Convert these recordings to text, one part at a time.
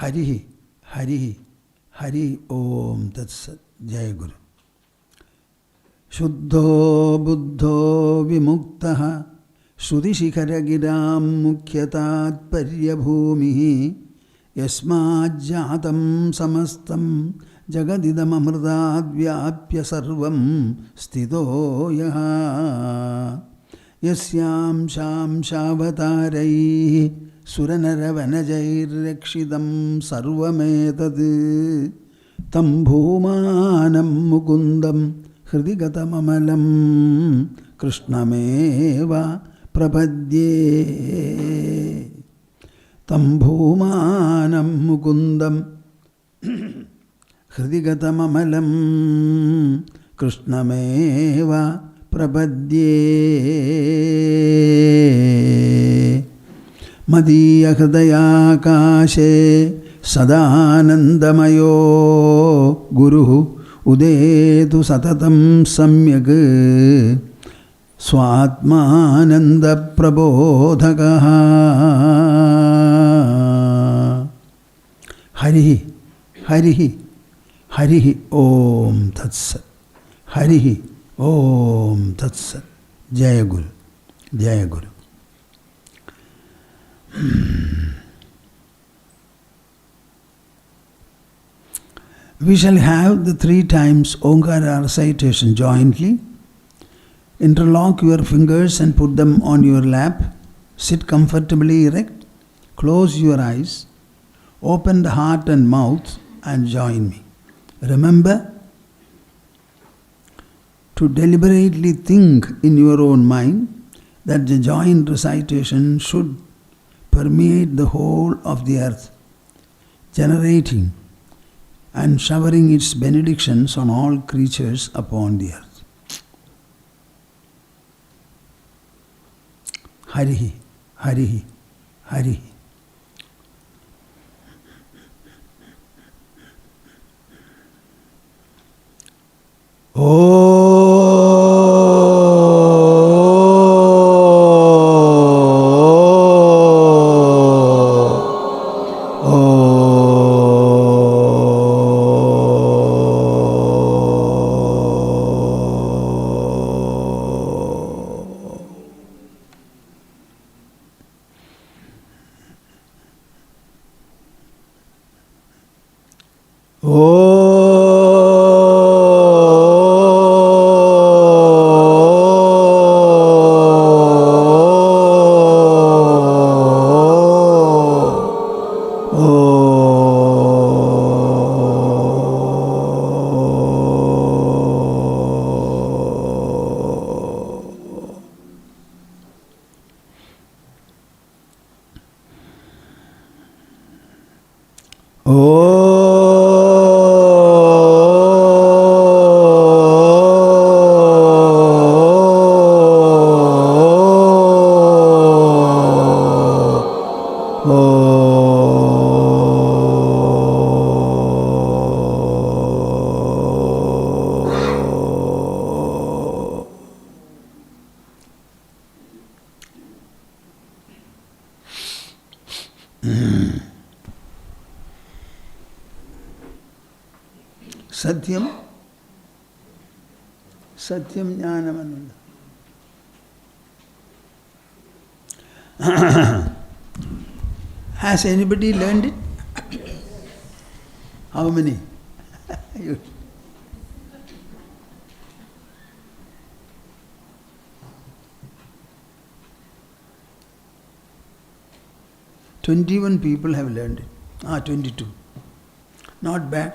Harihi, Harihi, Hari Om Tat Sat. Jai Guru. Shuddho Buddho Vimuktaha Shrudishikaragiram Mukhyatat Paryabhumihi Yasmajjatam Samastam Jagadidam Amrdat Vyapya Sarvam Stito Yaha Yasyam Sham Shavatarai Suranaravanajai Rakshidam Sarvametad Tam Bhumanam Mukundam Hridigatam Amalam Krishnameva Prapadye Tam Bhumanam Mukundam Hridigatam Amalam Krishnameva Prapadye Madhya Hridaya Kashe Sadanandamayo Guru Udetu Satatam Samyak Swatmananda Prabodhakaha Harihi, Harihi, Harihi Om Tat Sat. Harihi Om Tat Sat. Jaya Guru, Jaya Guru. We shall have the 3 times Omkara recitation jointly. Interlock your fingers and put them on your lap. Sit comfortably erect. Close your eyes. Open the heart and mouth and join me. Remember to deliberately think in your own mind that the joint recitation should permeate the whole of the earth, generating and showering its benedictions on all creatures upon the earth. Harihi, Harihi, Harihi. Satyam, Satyam Jnanamananda. Has anybody learned it? How many? 21 people have learned it. 22. Not bad.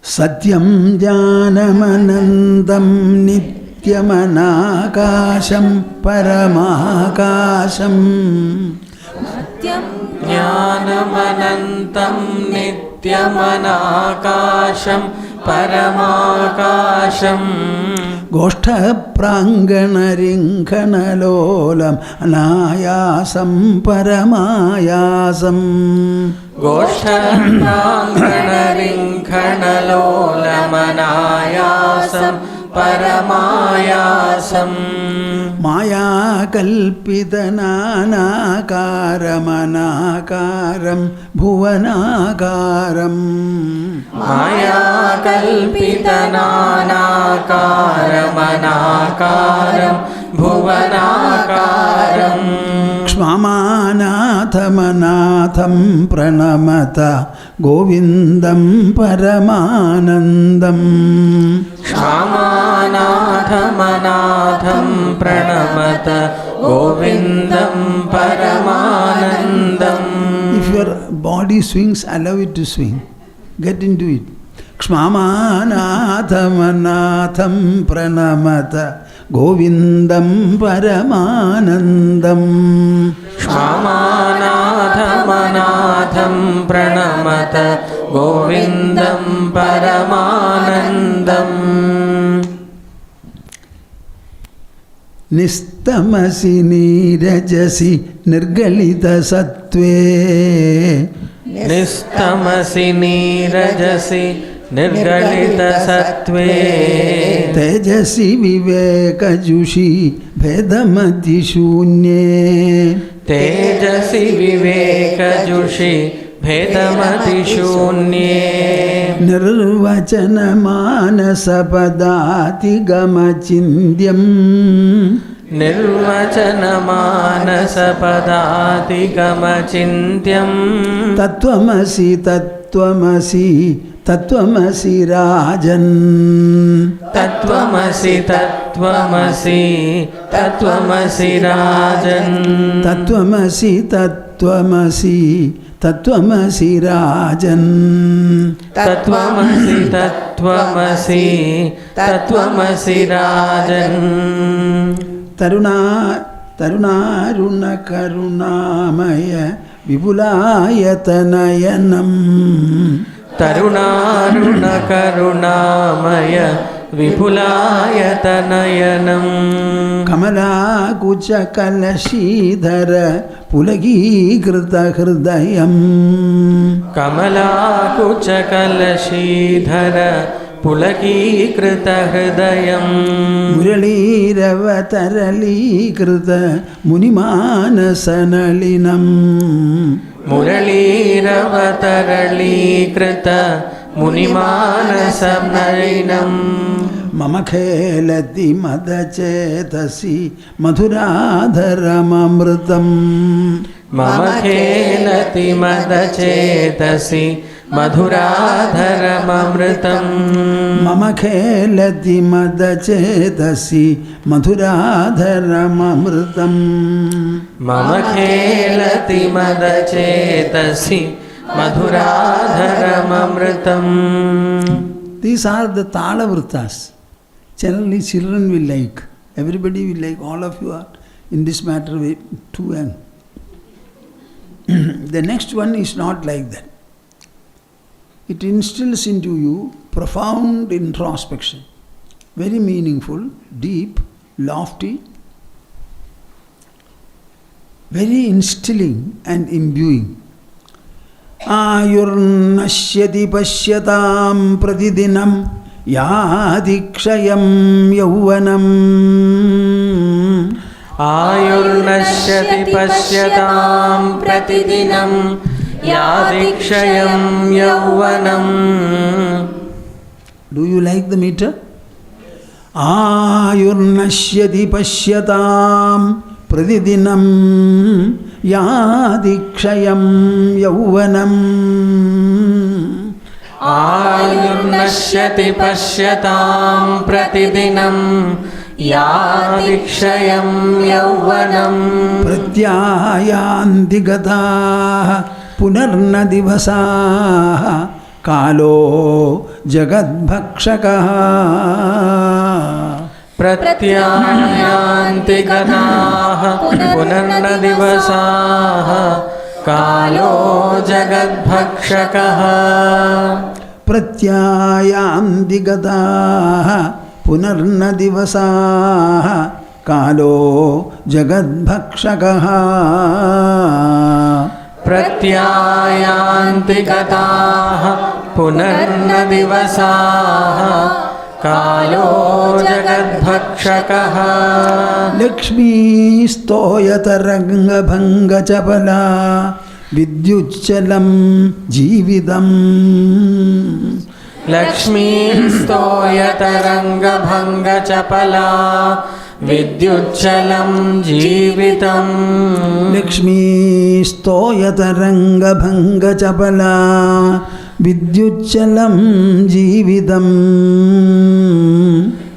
Satyam Jnanamanandam Nityamanakasham Paramakasham. Satyam Jnanamanandam Nityamanakasham Paramakasham. गोष्ठप्राङ्गणरिङ्खणलोलम् अनायासं परमायासम् गोष्ठप्राङ्गणरिङ्खणलोलमनायासं परमायासम् मायाकल्पितनानाकारमनाकारं भुवनाकारम् मायाकल्पितनानाकारमनाकारं भुवनाकारम् क्ष्मानाथमनाथं प्रणमत गोविन्दं परमानन्दम् क्षमानाथमनाथं प्रणमत गोविन्दं परमानन्दम्. If your body swings, allow it to swing. Get into it. Kshmamanathamanatham pranamata govindam paramanandam. क्षमानाथमनाथं प्रणमत गोविन्दं परमानन्दम्. निस्तमसि नीरजसि निर्गलितसत्त्वे निस्तमसि नीरजसि निर्गलितसत्त्वे तेजसि विवेकजुषि भेदमतिशून्ये तेजसि विवेकजुषि भेदमतिशून्ये निर्वचनमानसपदातिगमचिन्त्यम् निर्वचनमानसपदातिगमचिन्त्यम् तत्त्वमसि तत्त्वमसि तत्त्वमसि राजन् तत्त्वमसि तत्त्वमसि तत्त्वमसि राजन् तत्त्वमसि तत्त्वमसि तत्त्वमसि राजन् तत्त्वमसि तत्त्वमसि तत्त्वमसि राजन्. तरुणारुणकरुणामय विपुलायतनयनम् तरुणारुणकरुणामय विपुलायतनयनम् कमलाकुचकलशीधर पुलकीकृतहृदयम् कमलाकुचकलशीधर पुलकीकृतहृदयम् मुरलीरवतरलीकृत मुनिमानसनलिनम् मुरलीरवतरलीकृत मुनिमानसनलिनम् मम खेलति मदचेतसि मधुराधरममृतम् मम खेलति मदचेतसि मधुराधरममृतम् मम खेलति मदचेतसि मधुराधरममृतम् मम खेलति मदचेतसि मधुराधरममृतम्. These are the Talavritas. Generally children will like, everybody will like, all of you are in this matter too young. The next one is not like that. It instills into you profound introspection, very meaningful, deep, lofty, very instilling and imbuing. Ayurnashyati pashyatam pratidinam yadikshayam yauvanam. Ayurnashyati pashyatam pratidinam yadikshayam yauvanam. Do you like the meter? Ayurnashyati pashyatam pratidinam yadikshayam yauvanam. Ayurnashyati pashyatam pratidinam yadikshayam yauvanam. Pratyayanti gataha punarna divasaha kalo jagadbhakshakaha. Pratyayanti gataha punarna divasaha kalo jagadbhakshakaha. Pratyayanti gataha punarna divasaha kalo jagadbhakshakaha Pratyayanti gataha punarna divasaha kalo jagadbhakshakaha Lakshmi stoyataranga bhanga chapala vidyuchalam jividam Lakshmi stoyataranga bhanga chapala vidyuchalam jivitam Lakshmi stoyataranga bhanga chapala vidyuchalam jividam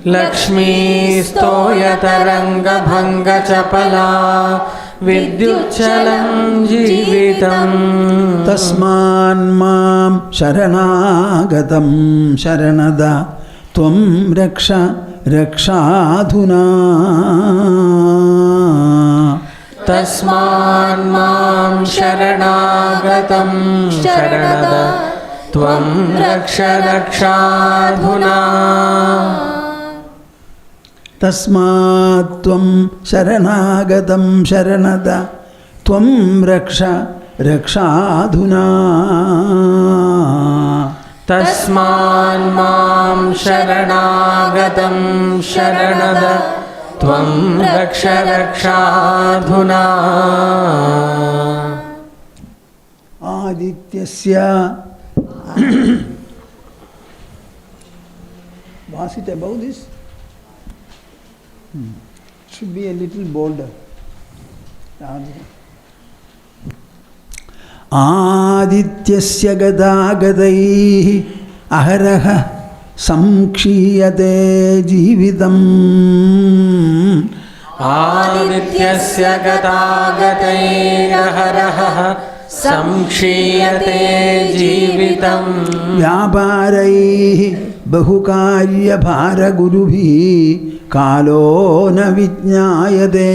Lakshmi stoyataranga bhanga chapala vidyuchalam jivitam Tasman mam sharanagatam sharanada tvam raksha rakshadhuna Tasman mam sharanagatam sharanada tvam raksha rakshadhuna Tasmat tvam sharanagatam sharanada tvam raksha rakshadhuna Tasman mam sharanagatam sharanada tvam raksha rakshadhuna Adityasya was it above this? Should be a little bolder. Adityasya gadagadaih aharaha samkshiyate jividam Adityasya gadagatairaharaha samkshiyate jivitam Vyaparaih bahukarya bhara gurubhi kalo na vijñāyate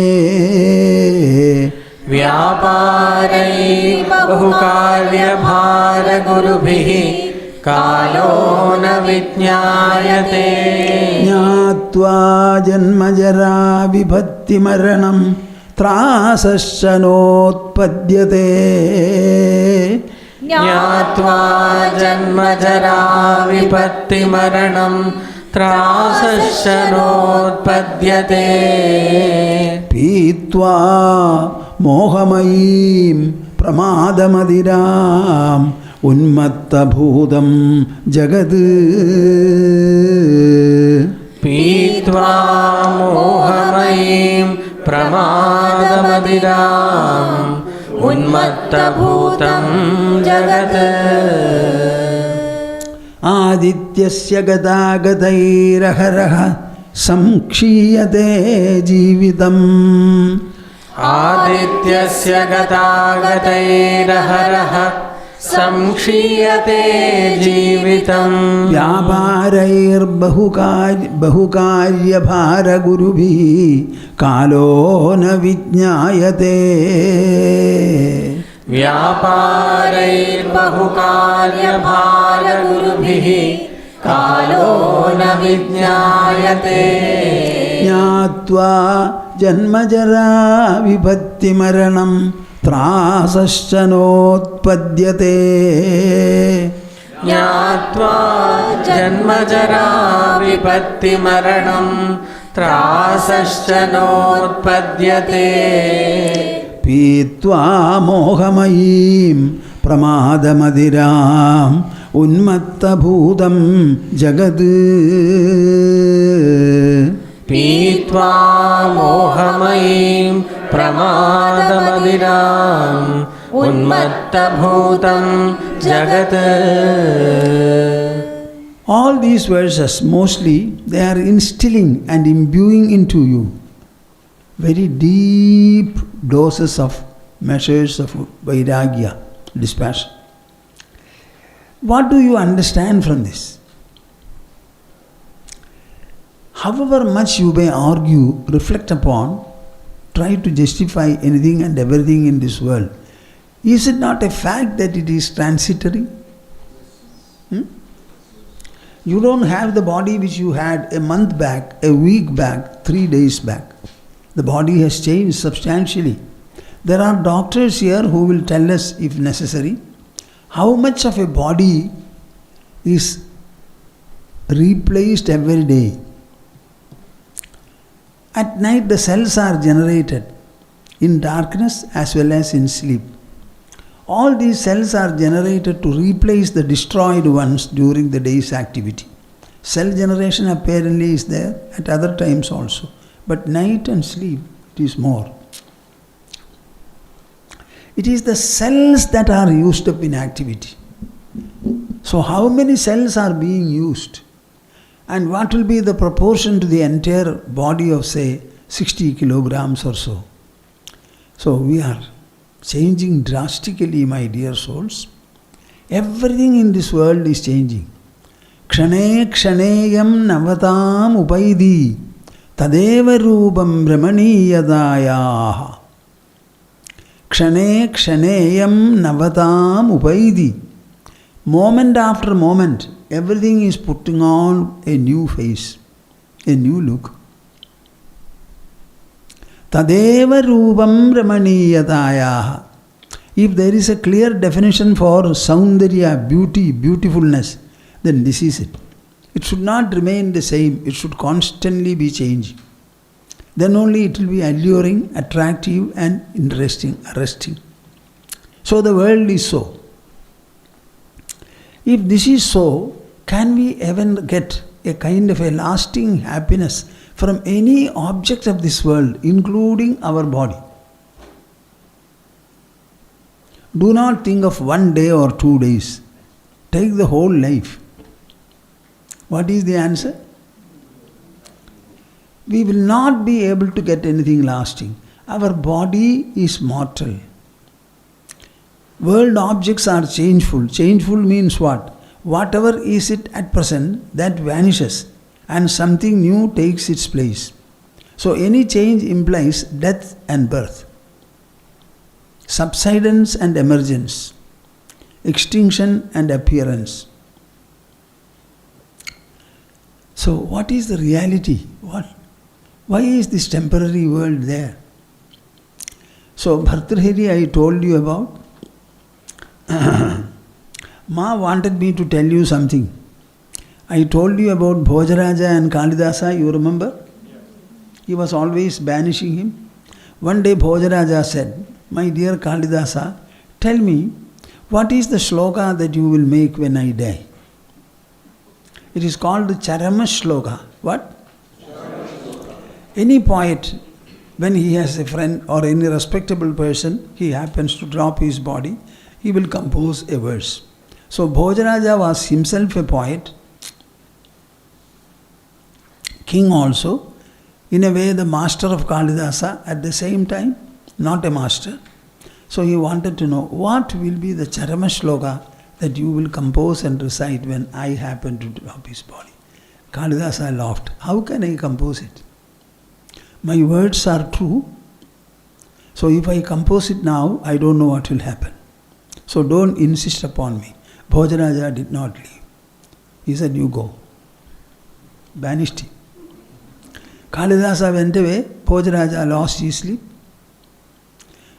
Vyaparai bahukarya bhara gurubhihi kalo na vijñāyate Jnātvā janmajara vibhatti maranam trāsasya notpadyate Jnātvā janmajara vipatti maranam trāsasya notpadyate Pītvā mohamayīm pramādamadiram unmatta bhūtam jagad Pītvā mohamayīm pramādamadiram unmatta bhūtam jagat Adityasya gadagadairaharaha samkshiyate jividam Adityasya gadagatairaharaha samkshiyate jivitam Vyaparair bahukarya bhara gurubhi kalo na vijñāyate Vyaparair bahukarya bhara gurubhihi kalo na vijñāyate Jnātvā janmajara vibhatti maranam trāsasya notpadyate Jnātvā janmajara vipatti maranam trāsasya notpadyate Pītvā mohamayīm pramādamadiram unmatta bhūtam jagad Pītvā mohamayīm pramādamadiram unmatta bhūtam jagat All these verses, mostly, they are instilling and imbuing into you very deep doses of measures of Vairagya, dispassion. What do you understand from this? However much you may argue, reflect upon, try to justify anything and everything in this world, is it not a fact that it is transitory? You don't have the body which you had a month back, a week back, 3 days back. The body has changed substantially. There are doctors here who will tell us, if necessary, how much of a body is replaced every day. At night the cells are generated in darkness as well as in sleep. All these cells are generated to replace the destroyed ones during the day's activity. Cell generation apparently is there at other times also. But night and sleep, it is more. It is the cells that are used up in activity. So how many cells are being used? And what will be the proportion to the entire body of, say, 60 kilograms or so? So we are changing drastically, my dear souls. Everything in this world is changing. Kshane kshaneyam navatam upaidi tadeva rupam brahmaniyadayaha. Kshane kshaneyam navatam upaidi. Moment after moment, everything is putting on a new face, a new look. Tadeva rupam brahmaniyadayaha. If there is a clear definition for saundarya, beauty, beautifulness, then this is it. It should not remain the same. It should constantly be changing. Then only it will be alluring, attractive and interesting, arresting. So the world is so. If this is so, can we even get a kind of a lasting happiness from any object of this world, including our body? Do not think of 1 day or 2 days. Take the whole life. What is the answer? We will not be able to get anything lasting. Our body is mortal. World objects are changeful. Changeful means what? Whatever is it at present, that vanishes and something new takes its place. So any change implies death and birth, subsidence and emergence, extinction and appearance. So what is the reality? Why is this temporary world there? So Bhartrhari I told you about. Ma wanted me to tell you something. I told you about Bhojaraja and Kalidasa, you remember? Yes. He was always banishing him. One day Bhojaraja said, "My dear Kalidasa, tell me, what is the shloka that you will make when I die?" It is called the Charama Shloka. What? Any poet, when he has a friend or any respectable person, he happens to drop his body, he will compose a verse. So Bhojaraja was himself a poet, king also, in a way the master of Kalidasa at the same time, not a master. So he wanted to know, what will be the Charama Shloka that you will compose and recite when I happen to drop his body? Kalidasa laughed. How can I compose it? My words are true. So if I compose it now, I don't know what will happen. So don't insist upon me. Bhojaraja did not leave. He said, you go. Banished him. Kalidasa went away. Bhojaraja lost his sleep.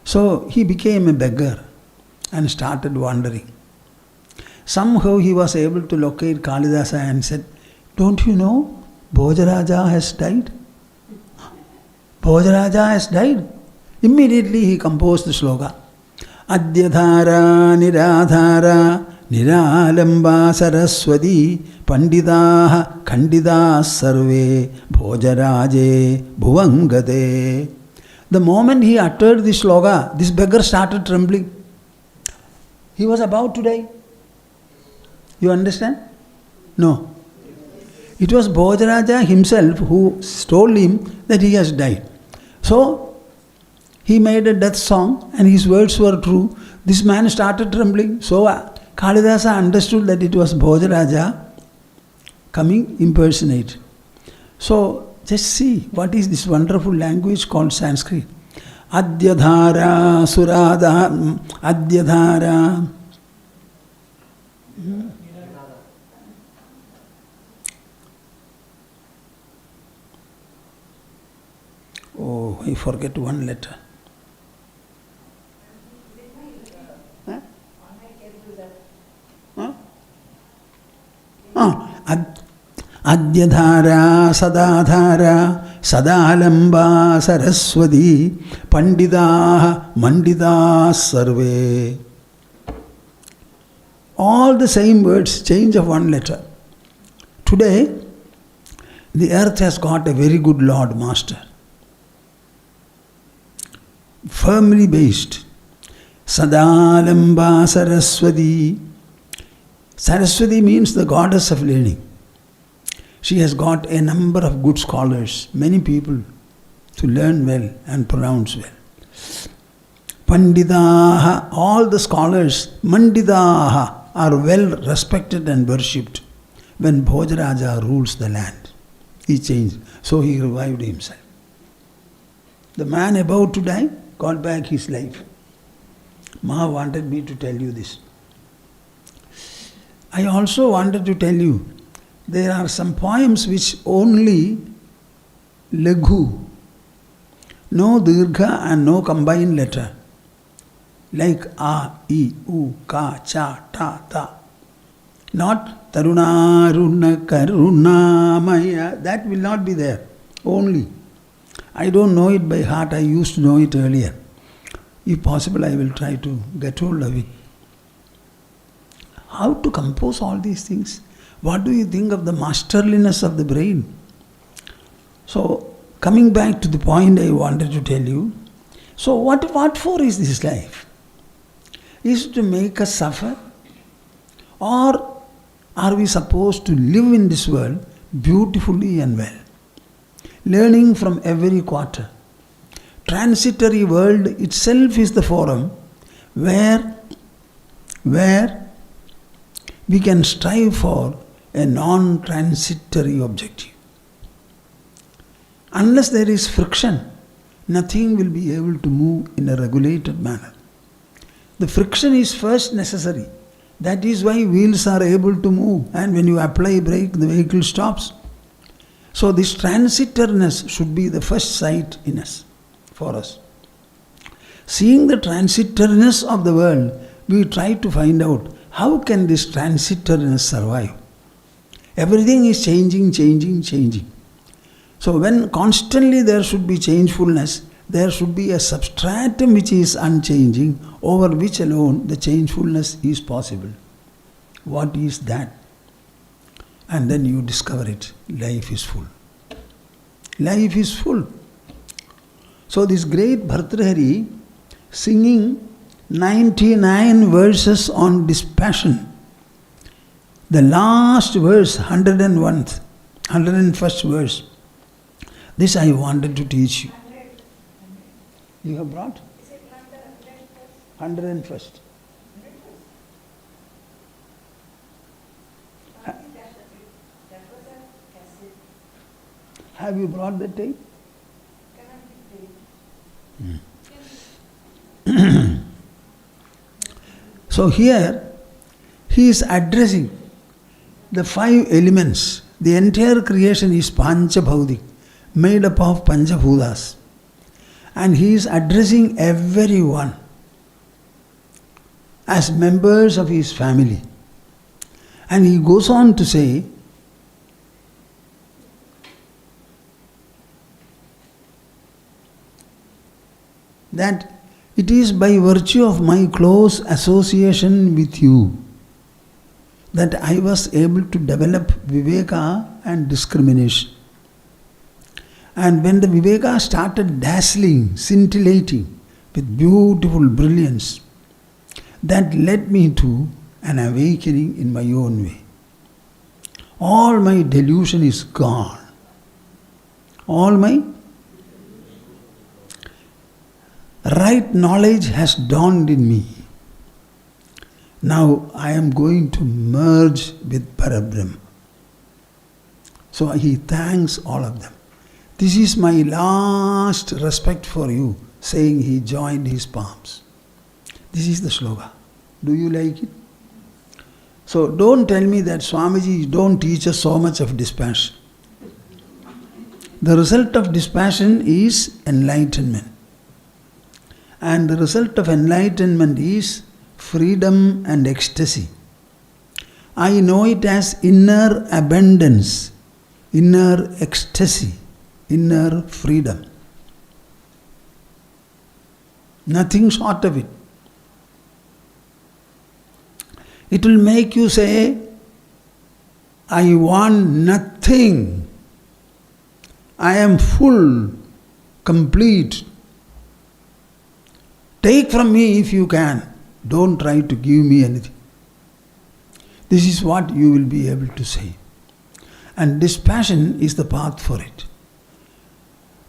So he became a beggar and started wandering. Somehow he was able to locate Kalidasa and said, don't you know Bhojaraja has died? Bhojaraja has died. Immediately he composed the sloka. Adyadhara niradhara niralamba saraswati pandidaha khandidas sarve bhojaraje bhuvangate. The moment he uttered this sloka, this beggar started trembling. He was about to die. You understand? No. It was Bhojaraja himself who told him that he has died. So, he made a death song and his words were true. This man started trembling. So, Kalidasa understood that it was Bhojaraja coming impersonate. So, just see what is this wonderful language called Sanskrit. Adyadhara Surada Adyadhara I forget one letter. Huh? Huh? Adyadhara sadadhara sadalamba saraswati pandita mandita sarve. All the same words, change of one letter. Today, the earth has got a very good Lord Master. Firmly based. Sadalamba Saraswati. Saraswati means the goddess of learning. She has got a number of good scholars, many people to learn well and pronounce well. Pandidaha, all the scholars, Mandidaha, are well respected and worshipped when Bhojaraja rules the land. He changed, so he revived himself. The man about to die got back his life. Ma wanted me to tell you this. I also wanted to tell you, there are some poems which only Laghu, no Dirgha and no combined letter, like A, I, U, Ka, Cha, Ta, Ta. Not Taruna, Runa, Karuna, Maya, that will not be there, only. I don't know it by heart, I used to know it earlier. If possible, I will try to get hold of it. How to compose all these things? What do you think of the masterliness of the brain? So, coming back to the point I wanted to tell you, so what for is this life? Is it to make us suffer? Or are we supposed to live in this world beautifully and well? Learning from every quarter. Transitory world itself is the forum where we can strive for a non-transitory objective. Unless there is friction, nothing will be able to move in a regulated manner. The friction is first necessary. That is why wheels are able to move, and when you apply brake, the vehicle stops. So this transitoriness should be the first sight in us, for us. Seeing the transitoriness of the world, we try to find out how can this transitoriness survive. Everything is changing. So when constantly there should be changefulness, there should be a substratum which is unchanging, over which alone the changefulness is possible. What is that? And then you discover it. Life is full. Life is full. So this great Bhartrhari singing 99 verses on dispassion. The last verse, 101st verse. This I wanted to teach you. You have brought? 101st. Have you brought the tape? So here, he is addressing the 5 elements. The entire creation is Panchabhaudik, made up of Panchabhutas. And he is addressing everyone as members of his family. And he goes on to say, that it is by virtue of my close association with you that I was able to develop viveka and discrimination. And when the viveka started dazzling, scintillating with beautiful brilliance, that led me to an awakening in my own way. All my delusion is gone. All my right knowledge has dawned in me. Now I am going to merge with Parabrahma. So he thanks all of them. This is my last respect for you, saying he joined his palms. This is the sloka. Do you like it? So don't tell me that Swamiji don't teach us so much of dispassion. The result of dispassion is enlightenment. And the result of enlightenment is freedom and ecstasy. I know it as inner abundance, inner ecstasy, inner freedom. Nothing short of it. It will make you say, I want nothing. I am full, complete. Take from me if you can. Don't try to give me anything. This is what you will be able to say. And dispassion is the path for it.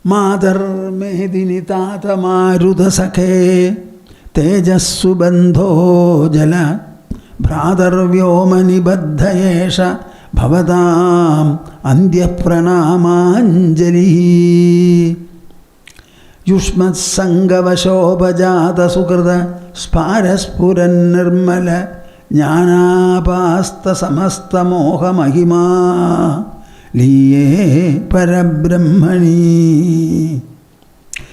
Madhar Mehedini Tata Marudha Sakhe Tejassu Bandho Jala Bhradar Vyomani Baddhayesha Bhavadam Andhya Pranamanjali Yushmat Sangavashobhajata Sukrada Sparaspuran Nirmala Jnanapasta Samasta Moha Mahima Liye Parabrahmani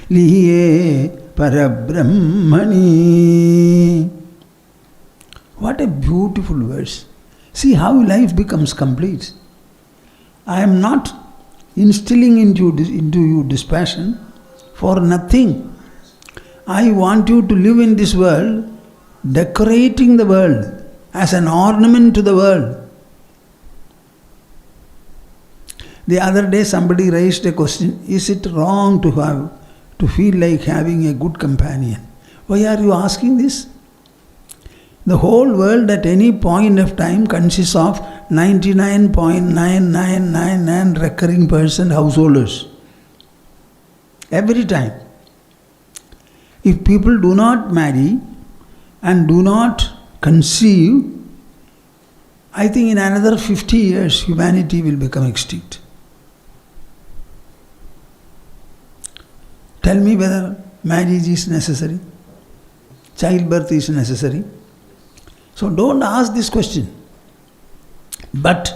Liye Parabrahmani. What a beautiful verse. See how life becomes complete. I am not instilling into you dispassion for nothing. I want you to live in this world, decorating the world as an ornament to the world. The other day somebody raised a question, is it wrong to feel like having a good companion? Why are you asking this? The whole world at any point of time consists of 99.9999 recurring person householders. Every time. If people do not marry and do not conceive, I think in another 50 years humanity will become extinct. Tell me whether marriage is necessary, childbirth is necessary. So don't ask this question. But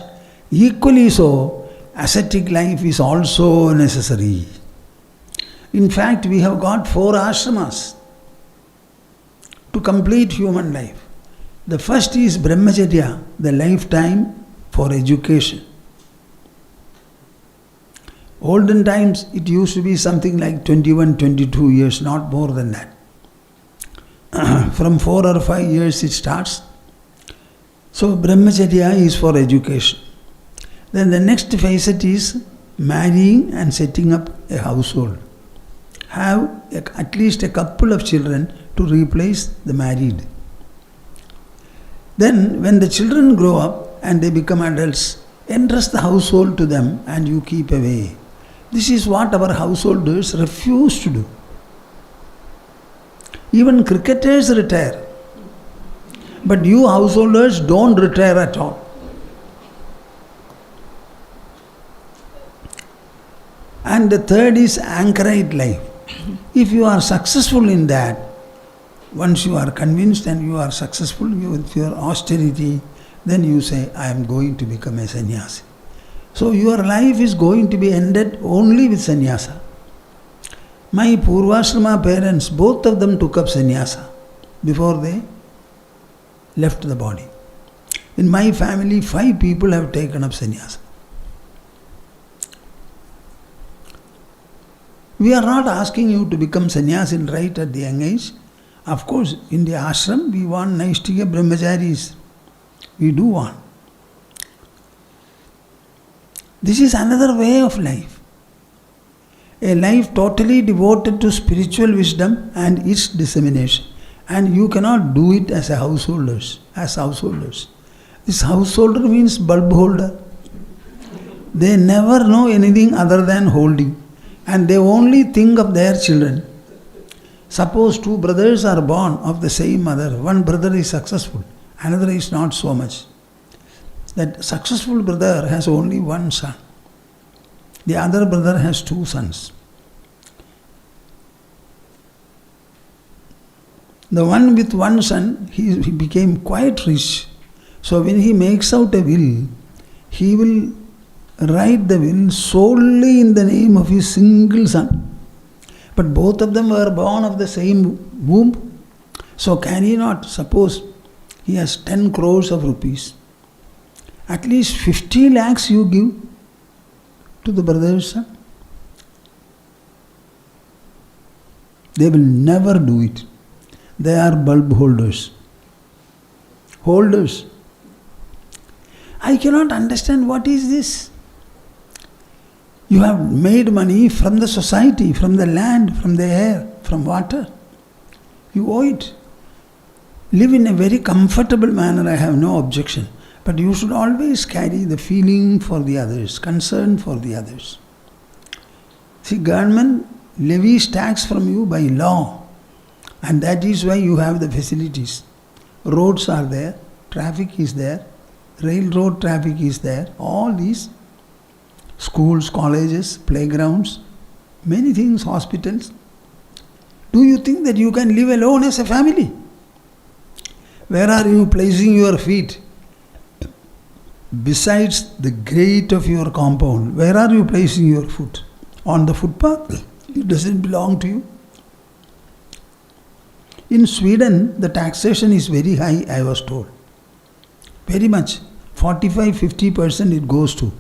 equally so, ascetic life is also necessary. In fact, we have got 4 ashramas to complete human life. The first is brahmacharya, the lifetime for education. Olden times it used to be something like 21, 22 years, not more than that. From 4 or 5 years it starts. So brahmacharya is for education. Then the next facet is marrying and setting up a household. Have at least a couple of children to replace the married. Then when the children grow up and they become adults, entrust the household to them and you keep away. This is what our householders refuse to do. Even cricketers retire. But you householders don't retire at all. And the third is anchorite life. If you are successful in that, once you are convinced and you are successful with your austerity, then you say, I am going to become a sannyasi. So your life is going to be ended only with sannyasa. My Purvashrama parents, both of them took up sannyasa before they left the body. In my family, 5 people have taken up sannyasa. We are not asking you to become sannyasi right at the young age. Of course, in the ashram, we want Naishtika brahmacharis. We do want. This is another way of life. A life totally devoted to spiritual wisdom and its dissemination. And you cannot do it as householders. This householder means bulb holder. They never know anything other than holding. And they only think of their children. Suppose 2 brothers are born of the same mother. One brother is successful, another is not so much. That successful brother has only 1 son. The other brother has 2 sons. The one with 1 son, he became quite rich. So when he makes out a will, he will write the will solely in the name of his single son. But both of them were born of the same womb. So can he not, suppose he has 10 crores of rupees, at least 50 lakhs you give to the brother's son? They will never do it. They are bulb holders. Holders. I cannot understand what is this. You have made money from the society, from the land, from the air, from water. You owe it. Live in a very comfortable manner, I have no objection. But you should always carry the feeling for the others, concern for the others. See, government levies tax from you by law. And that is why you have the facilities. Roads are there, traffic is there, railroad traffic is there, all these. Schools, colleges, playgrounds, many things, hospitals. Do you think that you can live alone as a family? Where are you placing your feet? Besides the gate of your compound, where are you placing your foot? On the footpath? It doesn't belong to you. In Sweden, the taxation is very high, I was told. Very much. 45-50% it goes to.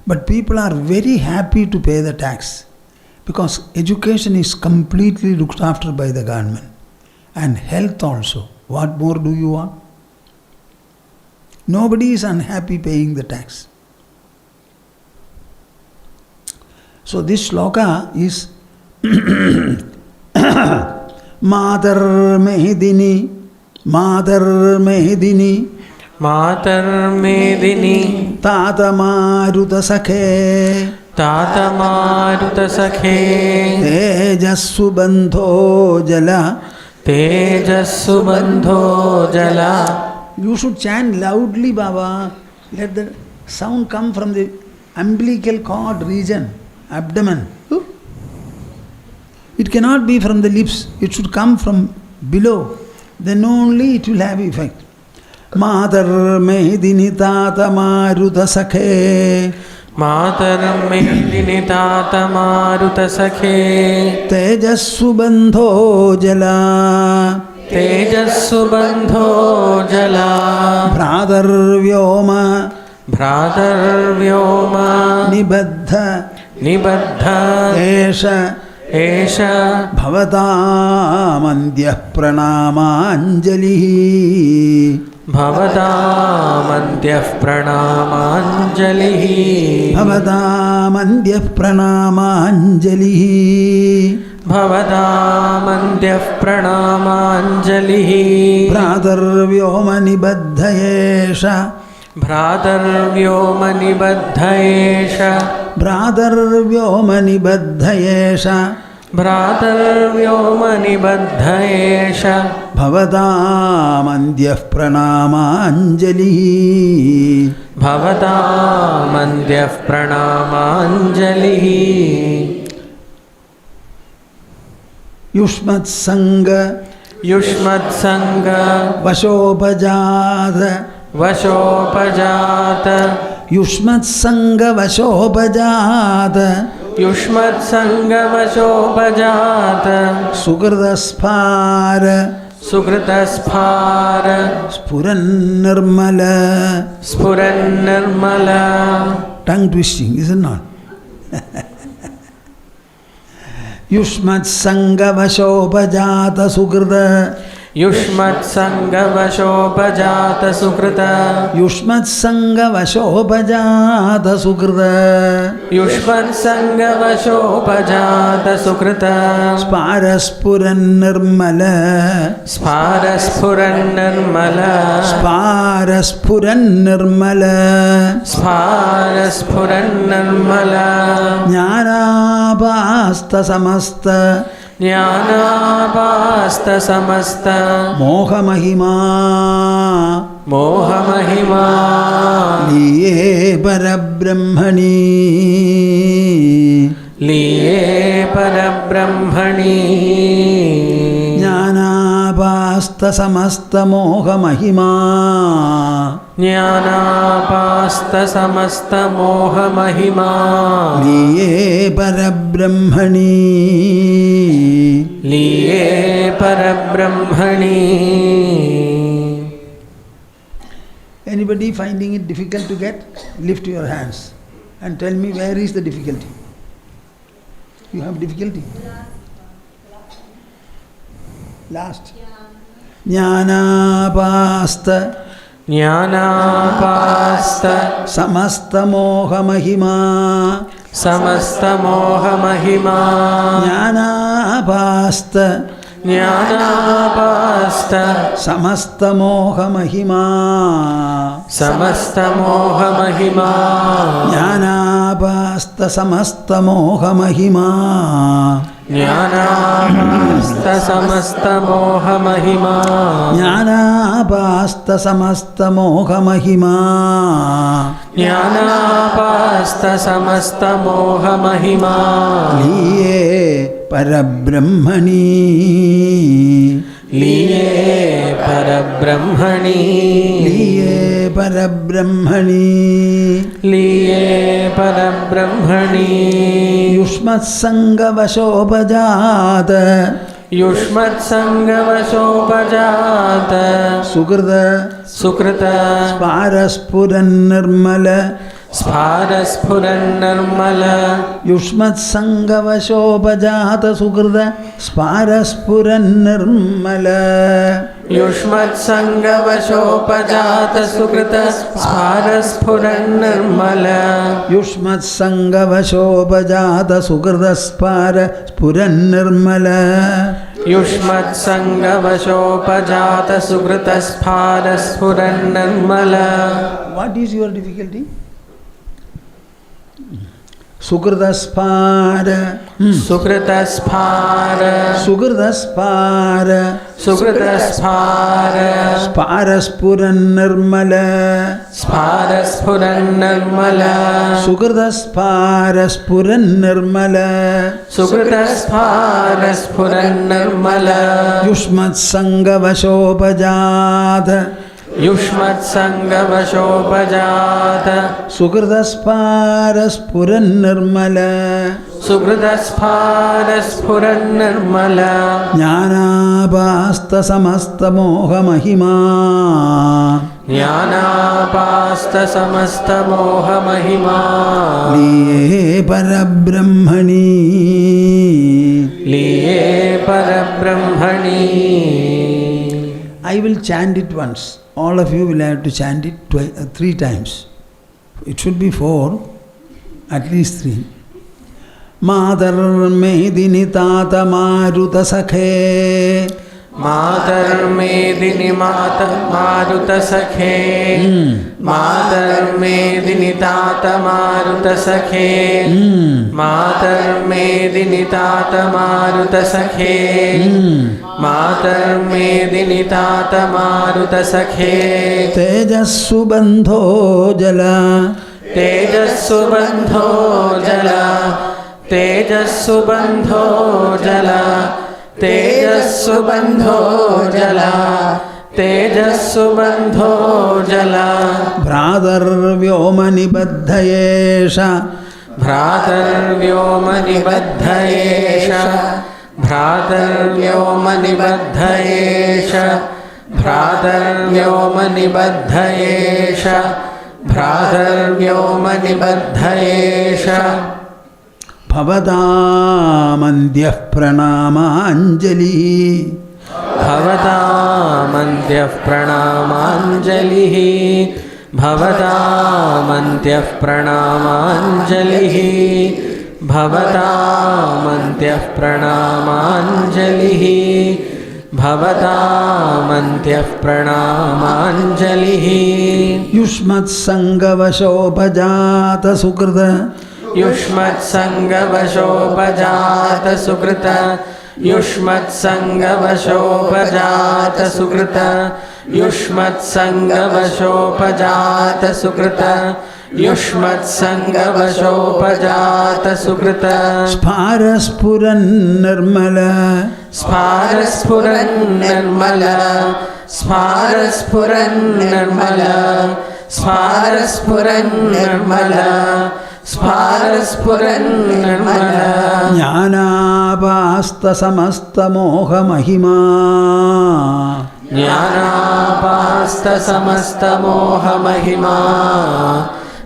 But people are very happy to pay the tax because education is completely looked after by the government. And health also. What more do you want? Nobody is unhappy paying the tax. So this shloka is Matar Mehedini, Matar Mehedini, Matar Medini, Tata Maruta Sakhe, Tata Maruta Sakhe, Tejassu Bandho Jala, Tejassu Bandho Jala. You should chant loudly, Baba. Let the sound come from the umbilical cord region, abdomen. It cannot be from the lips. It should come from below. Then only it will have effect. Matar Mehedini Tata Maruta Sakhe, Matar Medini Tata Maruta Sakhe, Tejassu Bandho Jala, Tejassu Bandho Jala, Bhradar Vyoma, Bhradar Vyoma, Nibaddha, Nibaddha, Esha, Esha, Bhavatamandyah Pranamanjalihi, Bhavatamandyah Pranamanjalihi, Bhavatamandyah Pranamanjalihi, Bhavatamandyah Pranamanjalihi, Bhradar Vyoma Nibaddha Esha, Bhradar Vyoma Nibaddha Esha, Bhradar Vyoma Nibaddha Esha, Bhradar Vyoma Nibaddha Esha, Bhavatamandyah Pranamanjalihi, Bhavatamandyah Pranamanjalihi, Yushmat Sangha Yushmat Sangha Vashopajata, Vashopajata, Yushmat Sangha Vashopajata, Yushmat Sangha Vashopajata, Sukrdaspara, Sukritaspara, Spuran Nirmala. Spuran Nirmala. Tongue twisting, is it not? Yushmat Sangha Vashopajata Sukrda, Yushmat Sangha Vashopajata Sukrita, Yushmat Sangha Vashopajata Sukrda, Yushmat Sangha Vashopajata Sukrita, Sparaspuran Nirmala, Sparaspuran Nirmala, Sparaspuran Nirmala, Sparaspuran Nirmala, Jnanapasta Samasta, Jnanapasta Samasta, Moha Mahima, Moha Mahima, Liye Parabrahmani, Liye Parabrahmani, Jnanapasta Samasta Moha Mahima, Jnanapasta ज्ञानापास्तसमस्तमोहमहिमा लीये परब्रह्मणि लीये परब्रह्मणि. Anybody finding it difficult to get? Lift your hands and tell me where is the difficulty. You have difficulty? Last. Jnanapasta ज्ञानापास्त samastamohamahima. समस्तमोहमहिमा Jnanapasta ज्ञानापास्त samastamohamahima. समस्तमोहमहिमा Jnanapasta samastamohamahima. ज्ञानापास्त समस्तमोहमहिमा Jnanapasta samastamohamahima. ज्ञानापास्त समस्तमोहमहिमा Liye parabrahmani. लीये परब्रह्मणि Liye parabrahmani. लीये परब्रह्मणि Yushmatsangavashopajata युष्मत्सङ्गवशोपजात Sukrita Sukrut Sparaspuranirmala. स्फारस्फुरन्नर्मल Yushmatsangavashopajata Sukrita Sparaspuranirmala. युष्मत्सङ्गवशोपजात Sukrut स्फारस्फुरन्नर्मल Yushmatsangavashopajata Sukrita Sparaspuranirmala. युष्मत्सङ्गवशोपजात Sukrut स्फारस्फुरन्नर्मल. What is your difficulty? Sukritaspara. सुकृतस्फार Sukritaspara. सुकृतस्फार Sparaspuranirmala. स्फारस्फुरन्नर्मल Sukritaspara सुकृतस्फारस्फुरन्नर्मल Yushmatsangavashopajata युष्मत्सङ्गवशोपजात Sukritaspara सुकृतस्फारस्फुरन्नर्मल Jnanapasta samastamohamahima. ज्ञानापास्त समस्तमोहमहिमा Liye parabrahmani. लीये परब्रह्मणि. I will chant it once. All of you will have to chant it 3 times. It should be 4, at least 3. Madharmedini tata maruta sakhe. मातर्मेदिनि मात मारुतसखे मातर्मेदिनि तात मारुतसखे मातर्मेदिनि तात मारुतसखे मातर्मेदिनि तात मारुतसखे तेजस्सु बन्धो जला तेजस्सु बन्धो जला तेजस्सु बन्धो जला तेजस्सु बन्धो जला तेजस्सु बन्धो जला भ्रातर्व्योमनिबद्धयेष भ्रातर्व्योमनिबद्धयेष भ्रातर्व्योमनिबद्धयेष भ्रातर्व्योमनिबद्धयेष भ्रातर्व्योमनिबद्धयेष भवतामन्त्यः प्रणामाञ्जलिः भवतामन्त्यः प्रणामाञ्जलिः भवतामन्त्यः प्रणामाञ्जलिः भवतामन्त्यः प्रणामाञ्जलिः भवतामन्त्यः प्रणामाञ्जलिः युष्मत्सङ्गवशोपजात सुकृत युष्मत्सङ्गवशोपजात सुकृत युष्मत्सङ्गवशोपजात सुकृत युष्मत्सङ्गवशोपजात सुकृत युष्मत्सङ्गवशोपजात सुकृत स्फारस्फुरन्निर्मल स्फारस्फुरन्निर्मल स्फारस्फुरन्निर्मल Sparaspuran-nirmala, Sparaspuran-nirmala, Jnanapasta samasta moha mahima. Jnanapasta samasta moha mahima,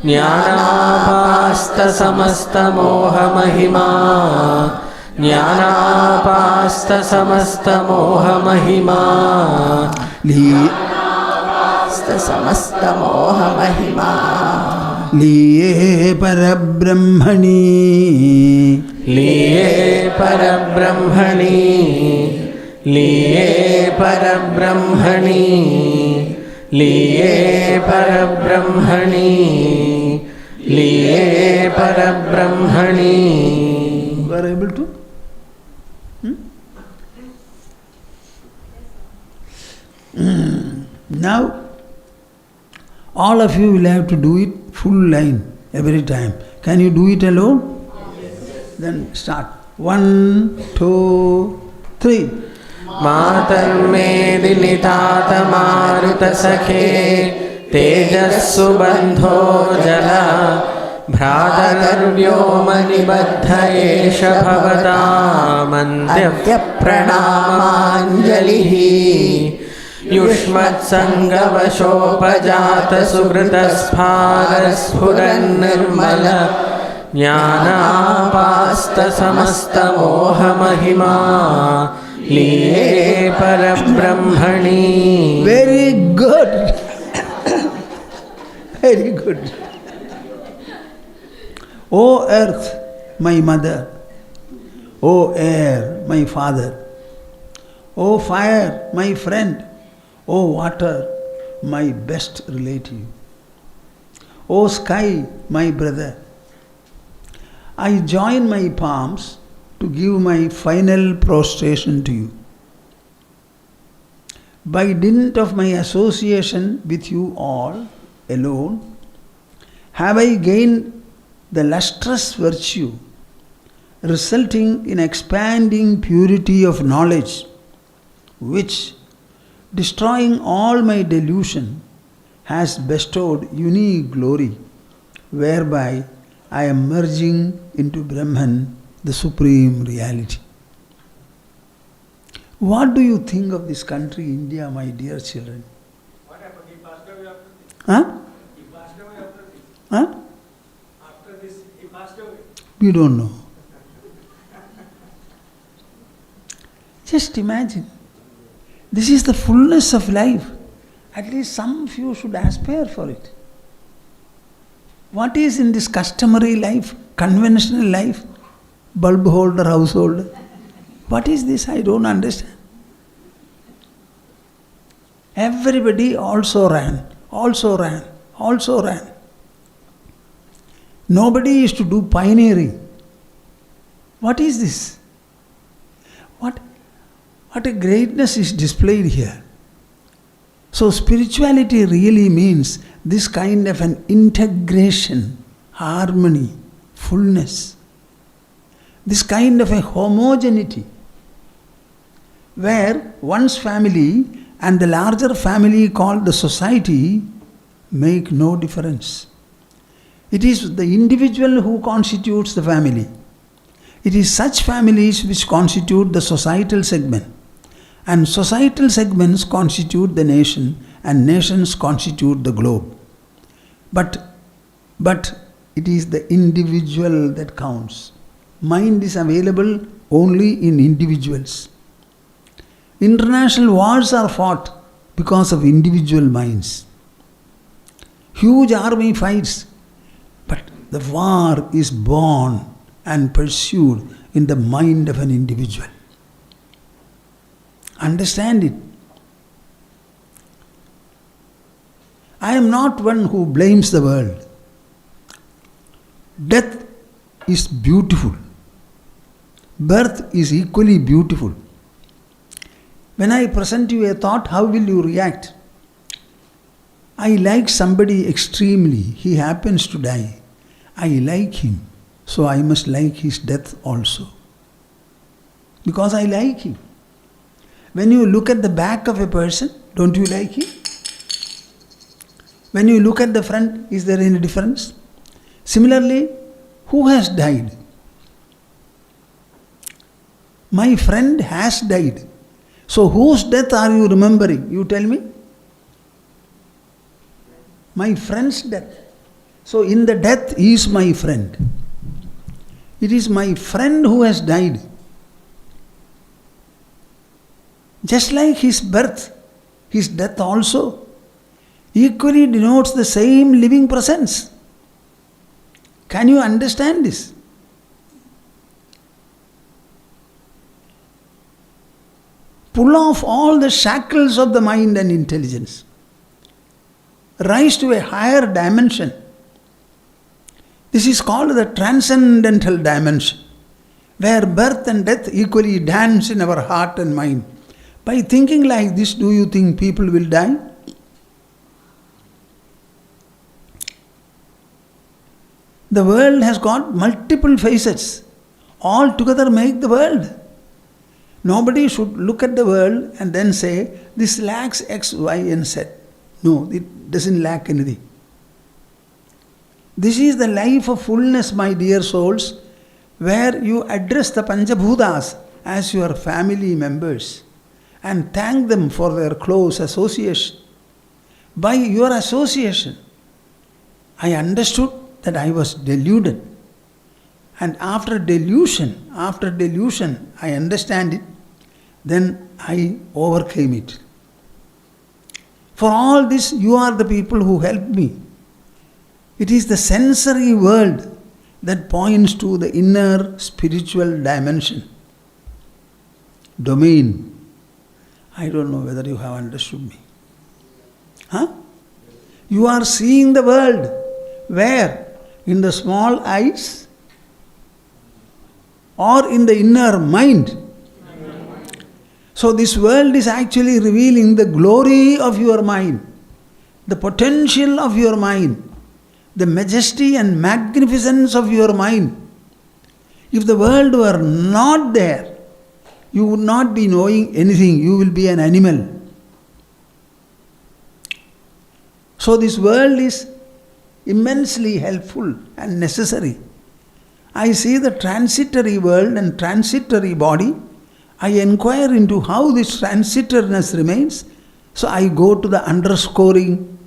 Jnanapasta samasta moha mahima, Jnanapasta samasta moha mahima, समस्त मोह महिमा लिये परब्रह्मणि लिये परब्रह्मणि लिये परब्रह्मणि लिये परब्रह्मणि लिये परब्रह्मणि. You are able to? Now, all of you will have to do it full line every time. Can you do it alone? Yes. Then start. 1, 2, 3. Matarme dilitata maruta sakhe tejassu bandho jala Bhratarvyoma nibaddha esha bhavatam andya pranamanjalihi Yushmat sangavashopajata sukritaspharaspuran nirmala Jnanapasta samasta moha mahima liye parabrahmani. Very good. Very good. O earth, my mother. O air, my father. O fire, my friend. O water, my best relative. O sky, my brother. I join my palms to give my final prostration to you. By dint of my association with you all alone, have I gained the lustrous virtue resulting in expanding purity of knowledge, which, destroying all my delusion, has bestowed unique glory, whereby I am merging into Brahman, the supreme reality. What do you think of this country, India, my dear children? What happened? He passed away after this. Huh? He passed away after this. Huh? After this, he passed away. We don't know. Just imagine. This is the fullness of life. At least some of you should aspire for it. What is in this customary life, conventional life, bulb holder, householder? What is this? I don't understand. Everybody also ran. Nobody is to do pioneering. What is this? What a greatness is displayed here. So spirituality really means this kind of an integration, harmony, fullness. This kind of a homogeneity, where one's family and the larger family called the society make no difference. It is the individual who constitutes the family. It is such families which constitute the societal segment. And societal segments constitute the nation, and nations constitute the globe. But it is the individual that counts. Mind is available only in individuals. International wars are fought because of individual minds. Huge army fights, but the war is born and pursued in the mind of an individual. Understand it. I am not one who blames the world. Death is beautiful. Birth is equally beautiful. When I present you a thought, how will you react? I like somebody extremely. He happens to die. I like him. So I must like his death also. Because I like him. When you look at the back of a person, don't you like him? When you look at the front, is there any difference? Similarly, who has died? My friend has died. So whose death are you remembering? You tell me. My friend's death. So in the death he is my friend. It is my friend who has died. Just like his birth, his death also equally denotes the same living presence. Can you understand this? Pull off all the shackles of the mind and intelligence. Rise to a higher dimension. This is called the transcendental dimension, where birth and death equally dance in our heart and mind. By thinking like this, do you think people will die? The world has got multiple facets. All together make the world. Nobody should look at the world and then say, this lacks X, Y and Z. No, it doesn't lack anything. This is the life of fullness, my dear souls, where you address the Panchabhutas as your family members and thank them for their close association. By your association, I understood that I was deluded. And after delusion, I understand it, then I overcame it. For all this, you are the people who helped me. It is the sensory world that points to the inner spiritual dimension, domain. I don't know whether you have understood me. Huh? You are seeing the world. Where? In the small eyes or in the inner mind? So this world is actually revealing the glory of your mind, the potential of your mind, the majesty and magnificence of your mind. If the world were not there, you would not be knowing anything. You will be an animal. So this world is immensely helpful and necessary. I see the transitory world and transitory body. I inquire into how this transitoriness remains. So I go to the underscoring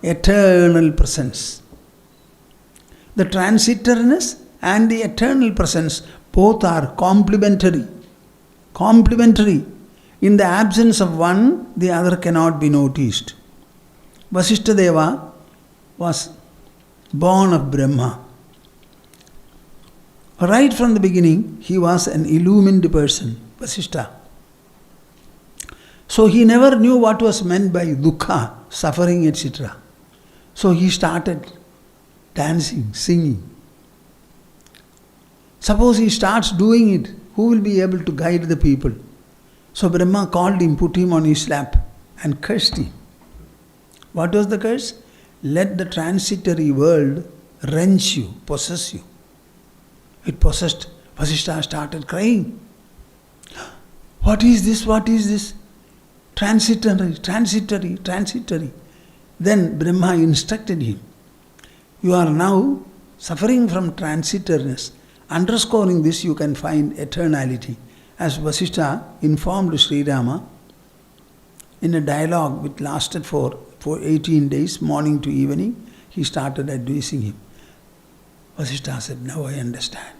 eternal presence. The transitoriness and the eternal presence both are complementary. In the absence of one, the other cannot be noticed. Vasishtha Deva was born of Brahma. Right from the beginning, he was an illumined person, Vasishtha. So he never knew what was meant by dukkha, suffering, etc. So he started dancing, singing. Suppose he starts doing it, who will be able to guide the people? So Brahma called him, put him on his lap and cursed him. What was the curse? Let the transitory world wrench you, possess you. It possessed. Vasishtha started crying. What is this? What is this? Transitory. Then Brahma instructed him. You are now suffering from transitoriness. Underscoring this, you can find eternality. As Vasishtha informed Sri Rama in a dialogue which lasted for 18 days, morning to evening, he started advising him. Vasishtha said, now I understand.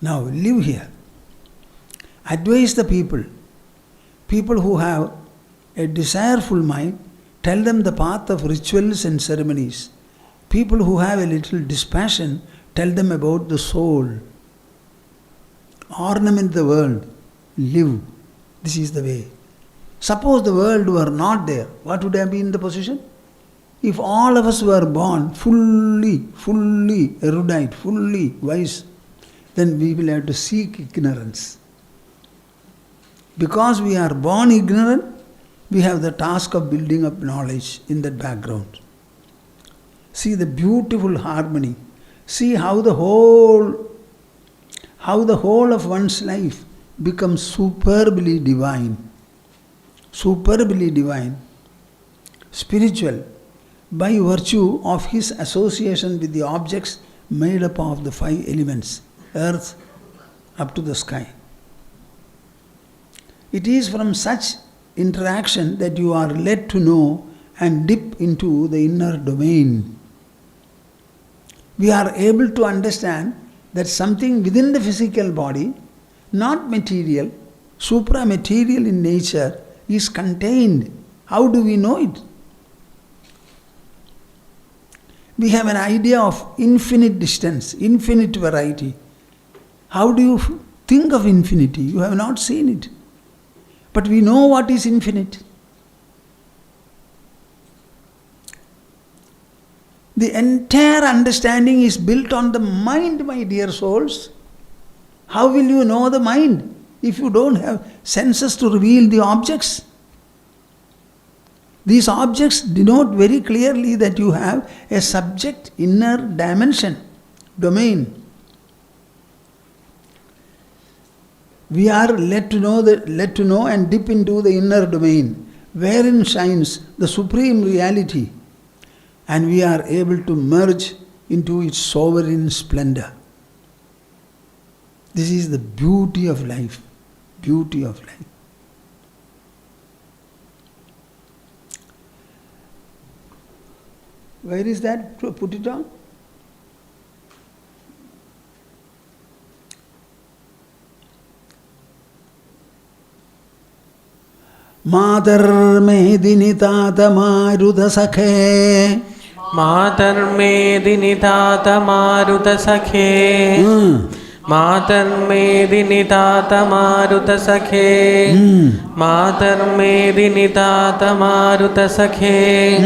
Now live here. Advise the people. People who have a desireful mind, tell them the path of rituals and ceremonies. People who have a little dispassion, tell them about the soul. Ornament the world. Live. This is the way. Suppose the world were not there, what would have been the position? If all of us were born fully erudite, fully wise, then we will have to seek ignorance. Because we are born ignorant, we have the task of building up knowledge in that background. See the beautiful harmony. See how the whole of one's life becomes superbly divine. superbly divine, spiritual, by virtue of his association with the objects made up of the 5 elements, earth up to the sky. It is from such interaction that you are led to know and dip into the inner domain. We are able to understand that something within the physical body, not material, supra-material in nature, is contained. How do we know it? We have an idea of infinite distance, infinite variety. How do you think of infinity? You have not seen it. But we know what is infinite. The entire understanding is built on the mind, my dear souls. How will you know the mind if you don't have senses to reveal the objects? These objects denote very clearly that you have a subject inner dimension, domain. We are led to know and dip into the inner domain, wherein shines the supreme reality, and we are able to merge into its sovereign splendor. This is the beauty of life. Beauty of life. Where is that? Put it on. Matarmedini tata maruta sakhe. Matarmedini tata maruta sakhe. Matarmedini tata maruta sakhe. Matarmedini tata maruta sakhe.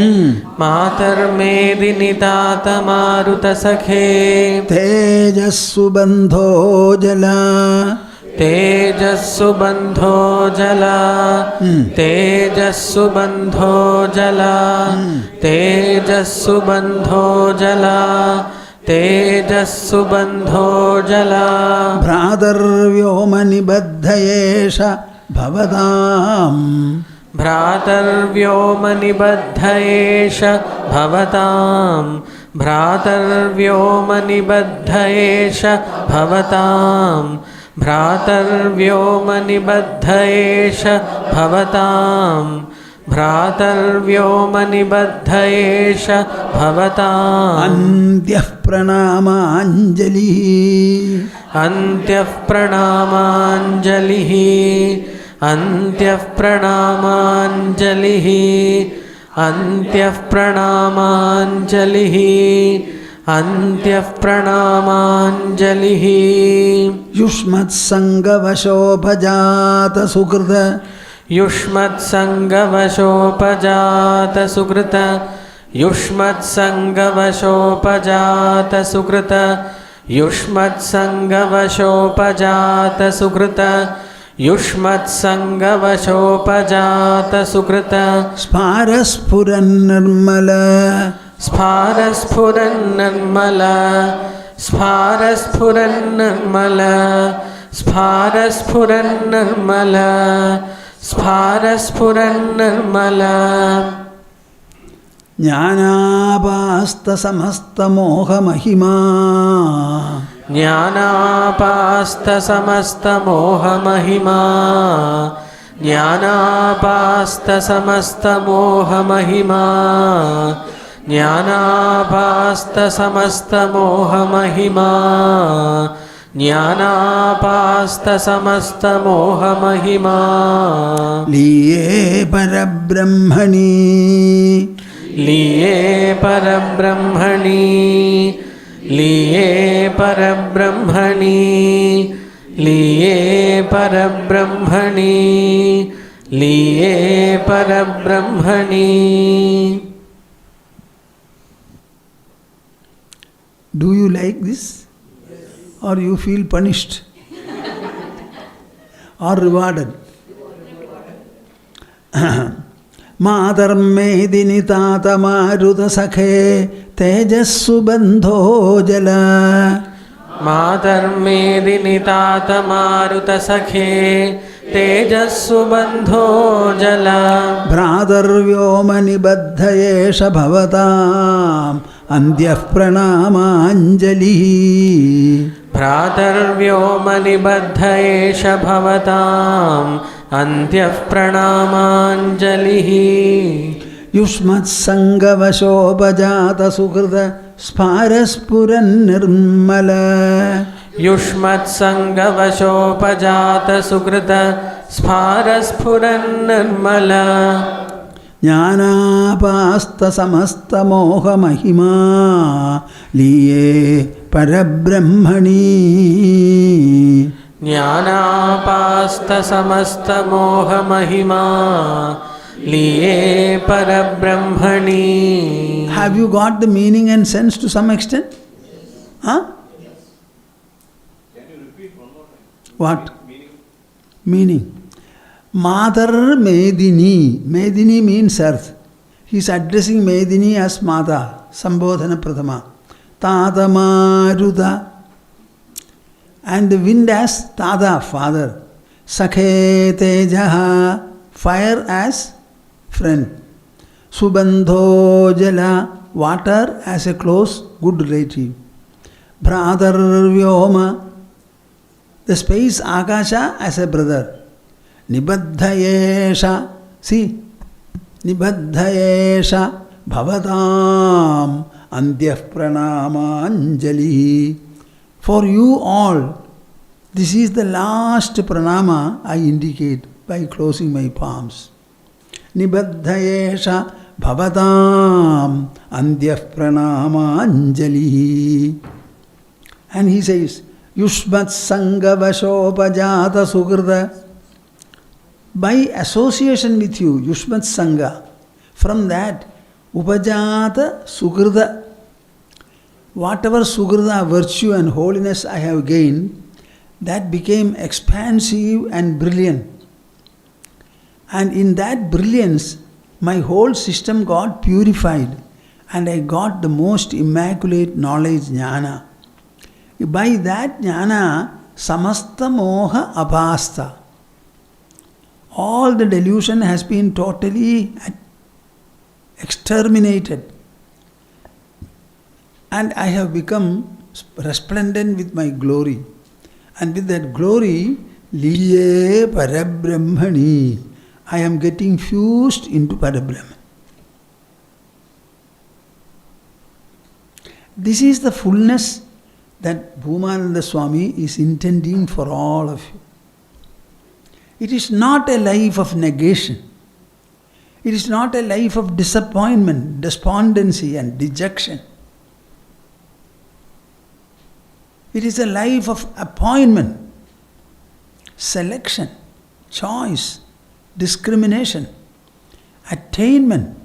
Matarmedini tata maruta sakhe. Tejassu bandho jala. तेजस्सु बंधो जला तेजस्सु बंधो जला तेजस्सु बंधो जला तेजस्सु बंधो जला भ्रातर्व्योमनिबद्धयेष भवताम् भ्रातर्व्योमनिबद्धयेष भवताम् भ्रातर्व्योमनिबद्धयेष भवताम् भ्रातर्व्योमनिबद्धयेष भवताम् भ्रातर्व्योमनिबद्धयेष भवताम् अन्त्यः प्रणामाञ्जलिः अन्त्यः प्रणामाञ्जलिः अन्त्यः प्रणामाञ्जलिः अन्त्यः प्रणामाञ्जलिः अन्त्यः प्रणामाञ्जलिः युष्मत्सङ्गवशोपजात सुकृत युष्मत्सङ्गवशोपजात सुकृत युष्मत्सङ्गवशोपजात सुकृत युष्मत्सङ्गवशोपजात सुकृत युष्मत्सङ्गवशोपजात सुकृत स्फारस्फुरन्निर्मल स्फारस्फुरन्निर्मल स्फारस्फुरन्निर्मल स्फारस्फुरन्निर्मल स्फारस्फुरन्निर्मल ज्ञानापास्तसमस्तमोहमहिमा ज्ञानापास्तसमस्तमोहमहिमा ज्ञानापास्तसमस्तमोहमहिमा ज्ञानापास्तसमस्तमोहमहिमा ज्ञानापास्तसमस्तमोहमहिमा लीये परब्रह्मणि लीये परब्रह्मणि लीये परब्रह्मणि लीये परब्रह्मणि लीये परब्रह्मणि Do you like this? Or you feel punished? Or rewarded? Matarmedini tata maruta sakhe tejassu bandho jala मातर्मेदिनि तात मारुत सखे तेजस्सुबन्धो जला भ्रातर्व्योमनिबद्ध एष भवताम् अन्त्यः प्रणामाञ्जलिः भ्रातर्व्योमनिबद्ध एष भवताम् अन्त्यः प्रणामाञ्जलिः युष्मत्सङ्गवशोपजातसुहृद स्फारस्फुरन्निर्मल युष्मत्सङ्गवशोपजातसुकृत स्फारस्फुरन्निर्मल ज्ञानापास्तसमस्तमोहमहिमा लीये परब्रह्मणि ज्ञानापास्तसमस्तमोहमहिमा लीये परब्रह्मणि. Have you got the meaning and sense to some extent? Huh? What? Meaning. Mother Medini. Medini means earth. He is addressing Medini as Mata. Sambodhana Prathama. Tada Maruda. And the wind as Tada, father. Sakhe Tejaha. Fire as friend. Subandho Jala. Water as a close, good relative. Brother Vyoma. The space Akasha as a brother. Nibaddhayesha. See? Nibaddhayesha bhavatam antyah pranamanjali. For you all, this is the last pranama I indicate by closing my palms. Nibaddhayesha bhavatam antyah pranamanjali. And he says, Yushmat Sangha Vashopajata Sukrita. By association with you, Yushmat Sangha, from that, Upajata Sukrita, whatever Sukrita, virtue and holiness I have gained, that became expansive and brilliant. And in that brilliance, my whole system got purified and I got the most immaculate knowledge, jnana. By that jnana, samasta moha apasta. All the delusion has been totally exterminated. And I have become resplendent with my glory. And with that glory, liye parabrahmani. I am getting fused into Parabrahman. This is the fullness that Bhoomananda Swami is intending for all of you. It is not a life of negation. It is not a life of disappointment, despondency and dejection. It is a life of appointment, selection, choice, discrimination, attainment,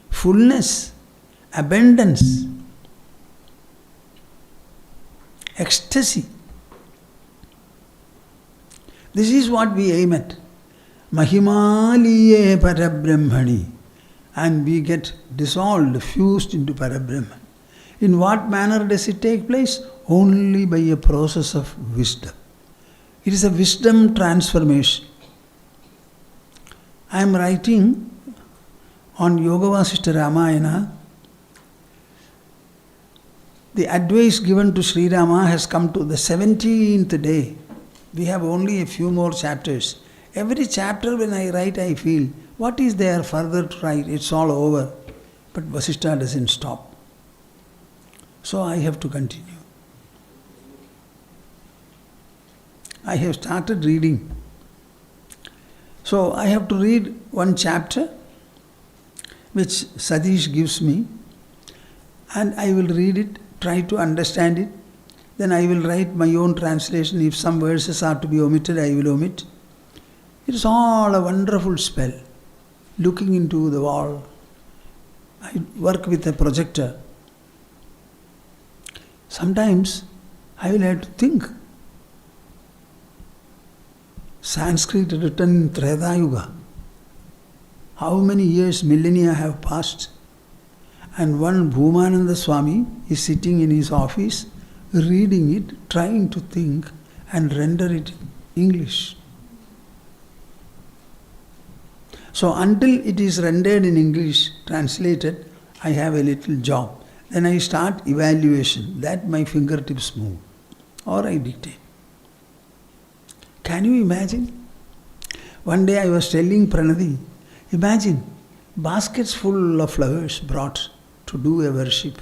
fullness, abundance, ecstasy. This is what we aim at. Mahimaliye parabrahmani. And we get dissolved, fused into Parabrahman. In what manner does it take place? Only by a process of wisdom. It is a wisdom transformation. I am writing on Yoga Vasishtha Ramayana. The advice given to Sri Rama has come to the 17th day. We have only a few more chapters. Every chapter when I write, I feel, what is there further to write? It's all over. But Vasishtha doesn't stop. So I have to continue. I have started reading. So I have to read one chapter, which Satish gives me, and I will read it, try to understand it. Then I will write my own translation. If some verses are to be omitted, I will omit. It is all a wonderful spell. Looking into the wall. I work with a projector. Sometimes I will have to think. Sanskrit written in Treta Yuga. How many years, millennia have passed? And one Bhoomananda Swami is sitting in his office, reading it, trying to think and render it in English. So until it is rendered in English, translated, I have a little job. Then I start evaluation, that my fingertips move. Or I dictate. Can you imagine? One day I was telling Pranadi, imagine, baskets full of flowers brought to do a worship.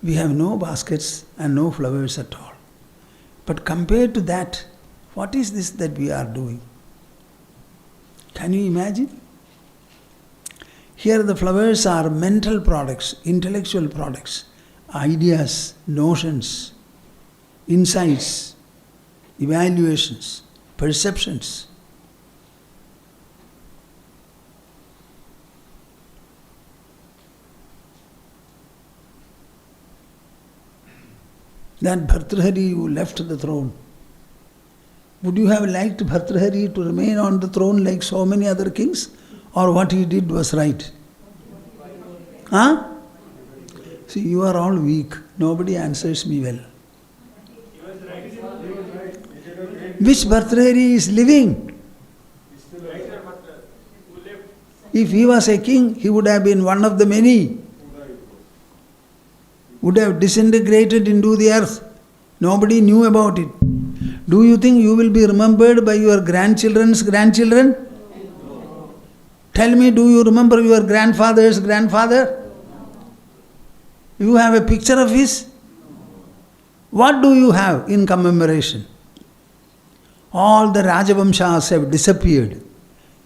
We have no baskets and no flowers at all. But compared to that, what is this that we are doing? Can you imagine? Here the flowers are mental products, intellectual products, ideas, notions, insights, evaluations, perceptions. That Bhartrhari who left the throne, would you have liked Bhartrhari to remain on the throne like so many other kings? Or what he did was right? Huh? See, you are all weak. Nobody answers me well. Which Bhartrhari is living? If he was a king, he would have been one of the many. Would have disintegrated into the earth. Nobody knew about it. Do you think you will be remembered by your grandchildren's grandchildren? No. Tell me, do you remember your grandfather's grandfather? You have a picture of his? What do you have in commemoration? All the Rajavamshas have disappeared.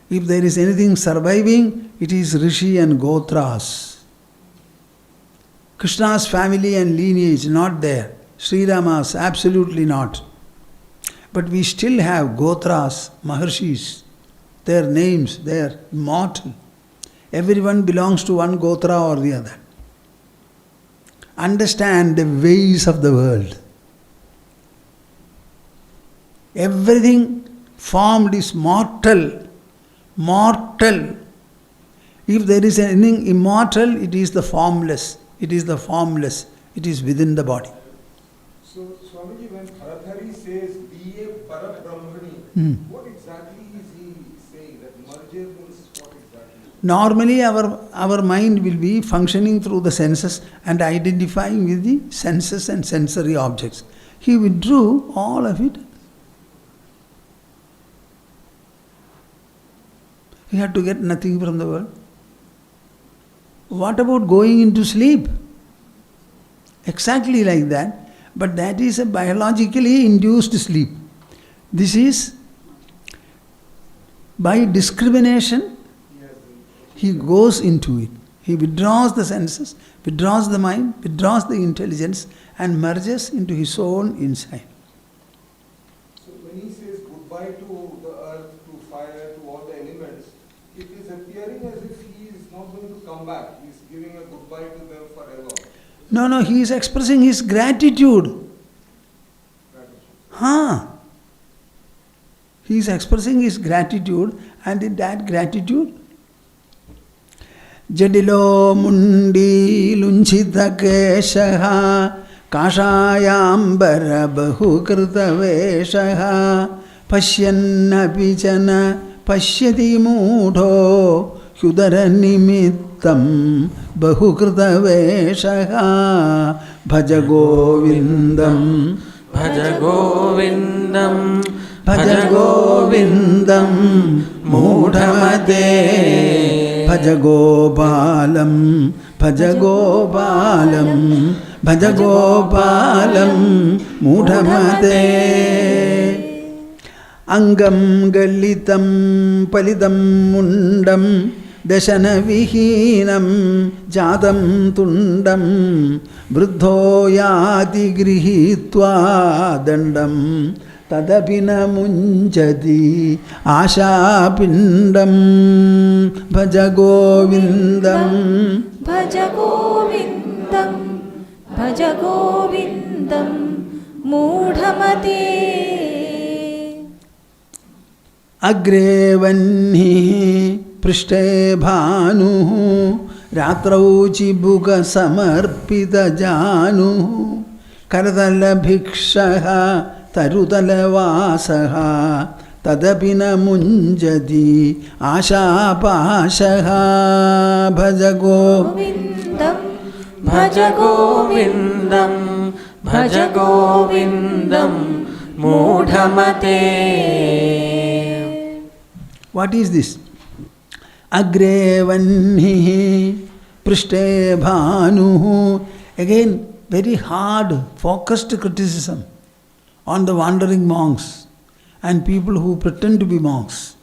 If there is anything surviving, it is Rishi and Gotras. Krishna's family and lineage not there. Sri Rama's absolutely not. But we still have Gotras, Maharshis. Their names, they are immortal. Everyone belongs to one Gotra or the other. Understand the ways of the world. Everything formed is mortal. Mortal. If there is anything immortal, it is the formless. It is the formless. It is within the body. So, Swamiji, when Bhartrhari says, be a Parabrahmani, what exactly is he saying? That merger means what exactly? Normally, our mind will be functioning through the senses and identifying with the senses and sensory objects. He withdrew all of it. He had to get nothing from the world. What about going into sleep? Exactly like that. But that is a biologically induced sleep. This is by discrimination. He goes into it. He withdraws the senses, withdraws the mind, withdraws the intelligence and merges into his own inside. So when he says goodbye to the earth, to fire, to all the elements, it is appearing as if he is not going to come back. He is giving a goodbye to them forever. No, he is expressing his gratitude. He is expressing his gratitude, and in that gratitude, Jadilo mundi lunchita keshaha kashayambara bahukrita veshaha pashyanna pichana pashyati mudho hyudara nimittam bahukrita veshaha bhaja govindam Bhaja Govindam Bhaja Govindam Mudhamate Bhaja Gopalam Bhaja Gopalam Bhaja Gopalam Mudhamate Angam Galitam Palidam Mundam Dashana Vihinam Jadam Tundam Vruddho Yati Grihitva Dandam Tadapina Munjati Asha Pindam Bhaja Govindam Bhaja Govindam Bhaja Govindam Mudhamate Agre Vanhi Prishte Bhanu Ratrau Chibuka Samarpita Janu Karadala Bhikshaha Tarutala Vasaha tadapi na munjati ashapashaha bhajago Govindam, Bhaja Govindam, Bhaja Govindam, Moodhamate. What is this? Agre vannihi prishte bhanuhu. Again, very hard, focused criticism on the wandering monks and people who pretend to be monks.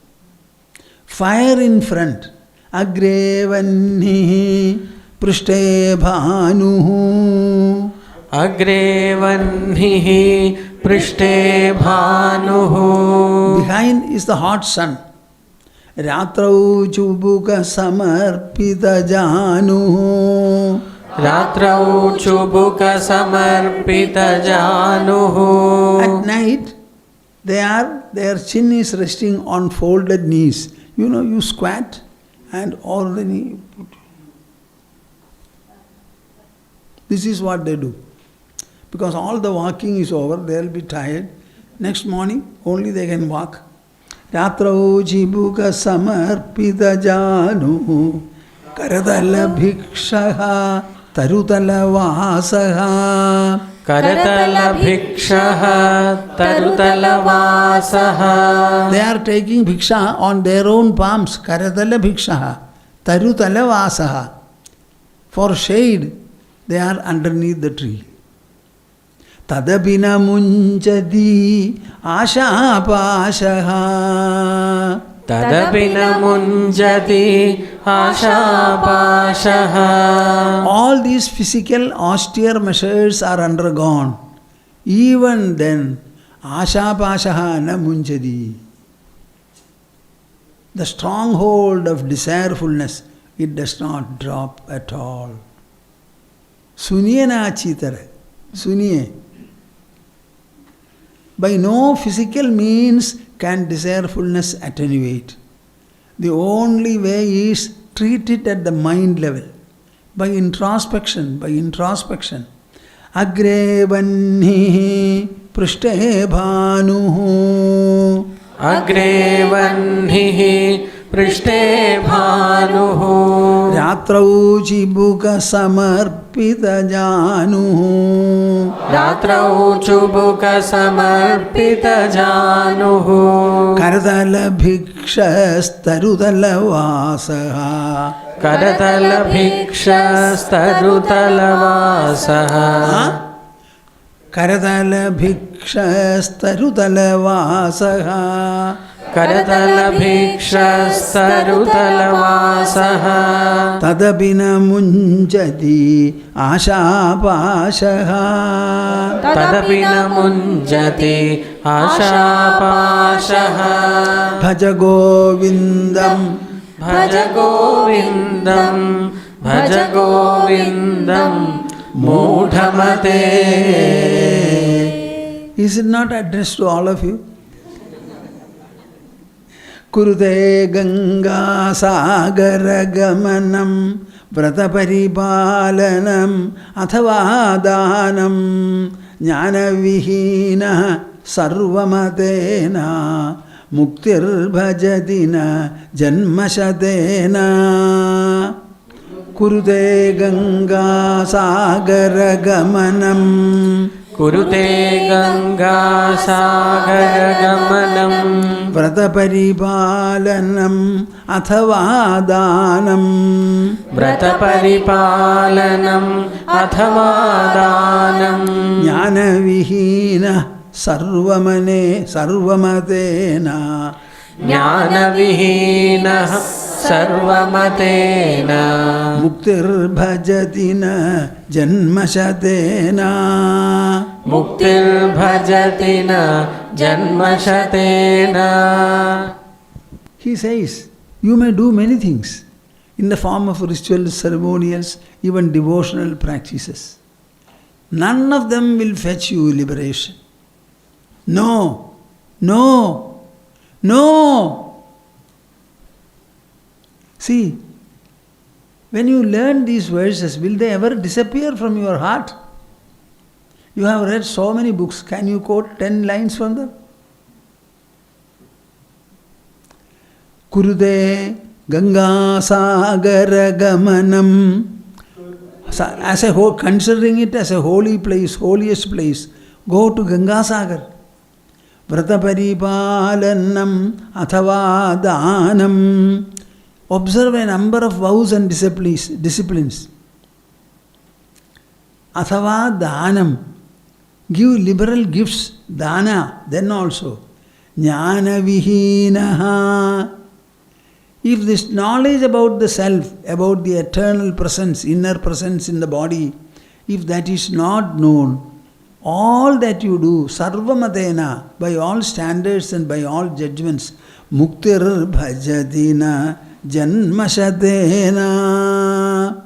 Fire in front. Agre vannihi prishte bhanuhu. Agre vannihi prishte bhanuhu. Behind is the hot sun. Ratrau chubuka samarpita januhu. Ratrau chubuka samarpita januhu. At night, their chin is resting on folded knees. You know, you squat and all the knee. This is what they do. Because all the walking is over, they will be tired. Next morning, only they can walk. Ratrau jibuka samarpita janu karadala bhikshaha tarutala vasaha. Karatala bhikshaha tarutala vasaha. They are taking bhiksha on their own palms. Karatala bhikshaha tarutala vasaha. For shade, they are underneath the tree. Tadabina munjadi ashapashaha. Tadapina munjati ashapashaha. All these physical austere measures are undergone. Even then, ashapashaha na munjadi. The stronghold of desirefulness, it does not drop at all. Suniye na achitare. Suniye. By no physical means can desirefulness attenuate. The only way is treat it at the mind level. By introspection. Agre vannihi prishte bhanuhu. Agre vannihi prishte bhanuhu. Ratrau chibuka samarpita januhu. Ratrau chubuka samarpita januhu. Karadala bhikshastarudala vasaha. Karatala bhikshastarutala vasaha. Karadala bhikshastarudala vasaha. Karatala bhikshastarutala vasaha. Tadabina munjati ashapashaha. Tadapina munjati ashapashaha. Bhaja Govindam. Bhaja Govindam, Bhaja Govindam, Moodhamate. Is it not addressed to all of you? Kurute Ganga Sagara Gamanam Vrata Paripalanam Athavadanam Jnana Vihina Sarvamatena Muktir Bhajatina Janmashatena. Kurute Ganga Sagara Gamanam. Kurute Ganga Sagara Gamanam. Vrata Paripalanam Athavadanam. Vrata Paripalanam Athavadanam. Jnana Vihina Sarvamatena. Jnana Vihinah Sarvamatena. Muktir Bhajatina Janmashatena. Muktir Bhajatina Janmashatena. He says, you may do many things in the form of rituals, ceremonials, even devotional practices. None of them will fetch you liberation. No, no, no. See, when you learn these verses, will they ever disappear from your heart? You have read so many books. Can you quote 10 lines from them? Kurude Ganga Sagara Gamanam. As a whole, considering it as a holy place, holiest place, go to Ganga Sagar. Vrata Paripalanam Athava Dhanam. Observe a number of vows and disciplines. Athava Dhanam. Give liberal gifts, dana, then also. Jnana Vihinaha. If this knowledge about the self, about the eternal presence, inner presence in the body, if that is not known, all that you do, sarvamadena, by all standards and by all judgments, muktir bhajatina janmashatena.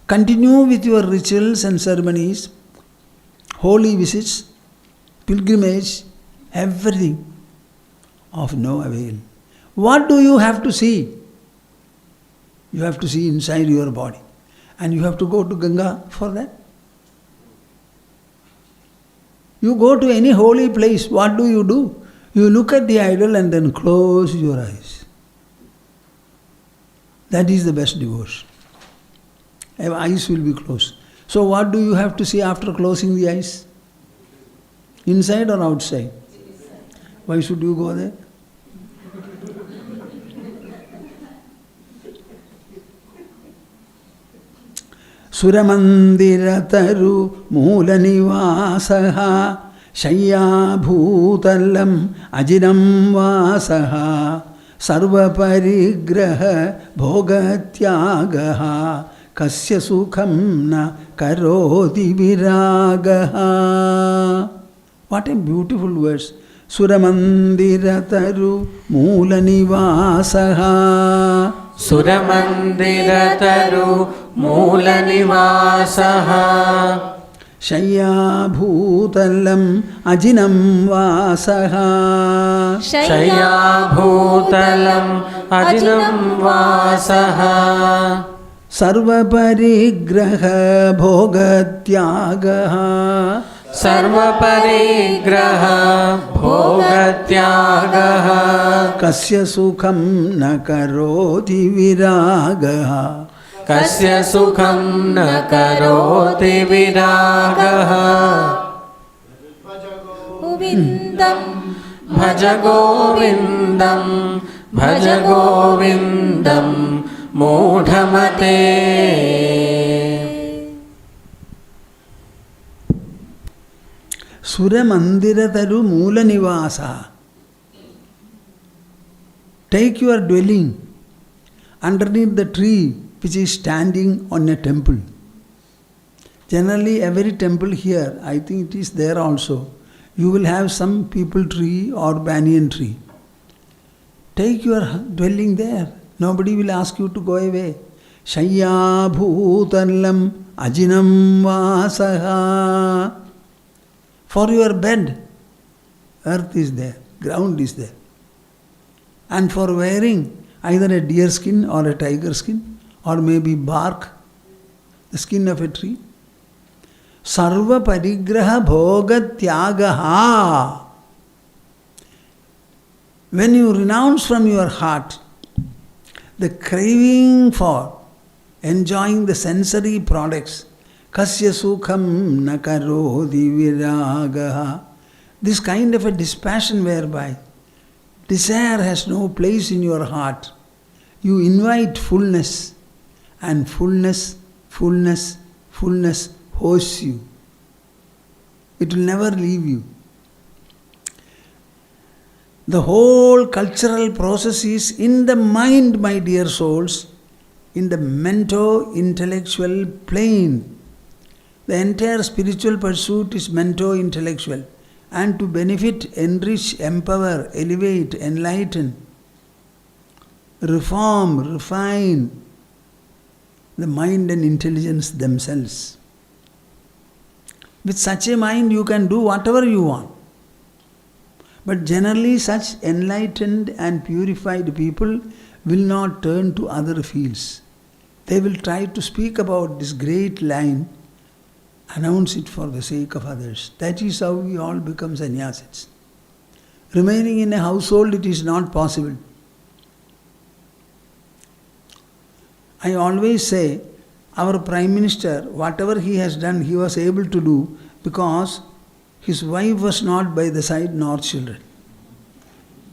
Continue with your rituals and ceremonies, holy visits, pilgrimage, everything of no avail. What do you have to see? You have to see inside your body. And you have to go to Ganga for that. You go to any holy place, what do? You look at the idol and then close your eyes. That is the best devotion. Your eyes will be closed. So what do you have to see after closing the eyes? Inside or outside? Why should you go there? Suramandira-taru Moolanivasaha Shayya Bhutalam Ajinam Vasaha Sarva Parigraha Bhogatyagaha Kasya Sukham Na Karoti Viragaha. What a beautiful verse. Suramandira-taru Moolanivasaha. Suramandira-taru Moolanivasaha. Shayya Bhutalam Ajinam Vasaha. Shayya Bhutalam Ajinam Vasaha. Sarva Parigraha Bhogatyagaha. Sarva Parigraha Bhogatyagaha. Kasya Sukham Na Karoti Viragaha. Kasya Sukham Na Karoti Viragaha. Govindam Bhaja Govindam Bhaja Govindam Moodhamate. Suramandira-taru Moolanivasa. Take your dwelling underneath the tree which is standing on a temple. Generally, every temple here, I think it is there also, you will have some peepal tree or banyan tree. Take your dwelling there. Nobody will ask you to go away. Shayya Bhutalam Ajinam Vasaha. For your bed, earth is there, ground is there. And for wearing either a deer skin or a tiger skin, or maybe bark, the skin of a tree. Sarva Parigraha Bhogatyagaha. When you renounce from your heart the craving for enjoying the sensory products, Kasya Sukham Na Karoti Viragaha. This kind of a dispassion whereby desire has no place in your heart. You invite fullness, and fullness hosts you. It will never leave you. The whole cultural process is in the mind, my dear souls, in the mento-intellectual plane. The entire spiritual pursuit is mento-intellectual, and to benefit, enrich, empower, elevate, enlighten, reform, refine the mind and intelligence themselves. With such a mind you can do whatever you want. But generally such enlightened and purified people will not turn to other fields. They will try to speak about this great line, announce it for the sake of others. That is how we all become sannyasis. Remaining in a household, it is not possible. I always say, our Prime Minister, whatever he has done, he was able to do because his wife was not by the side nor children.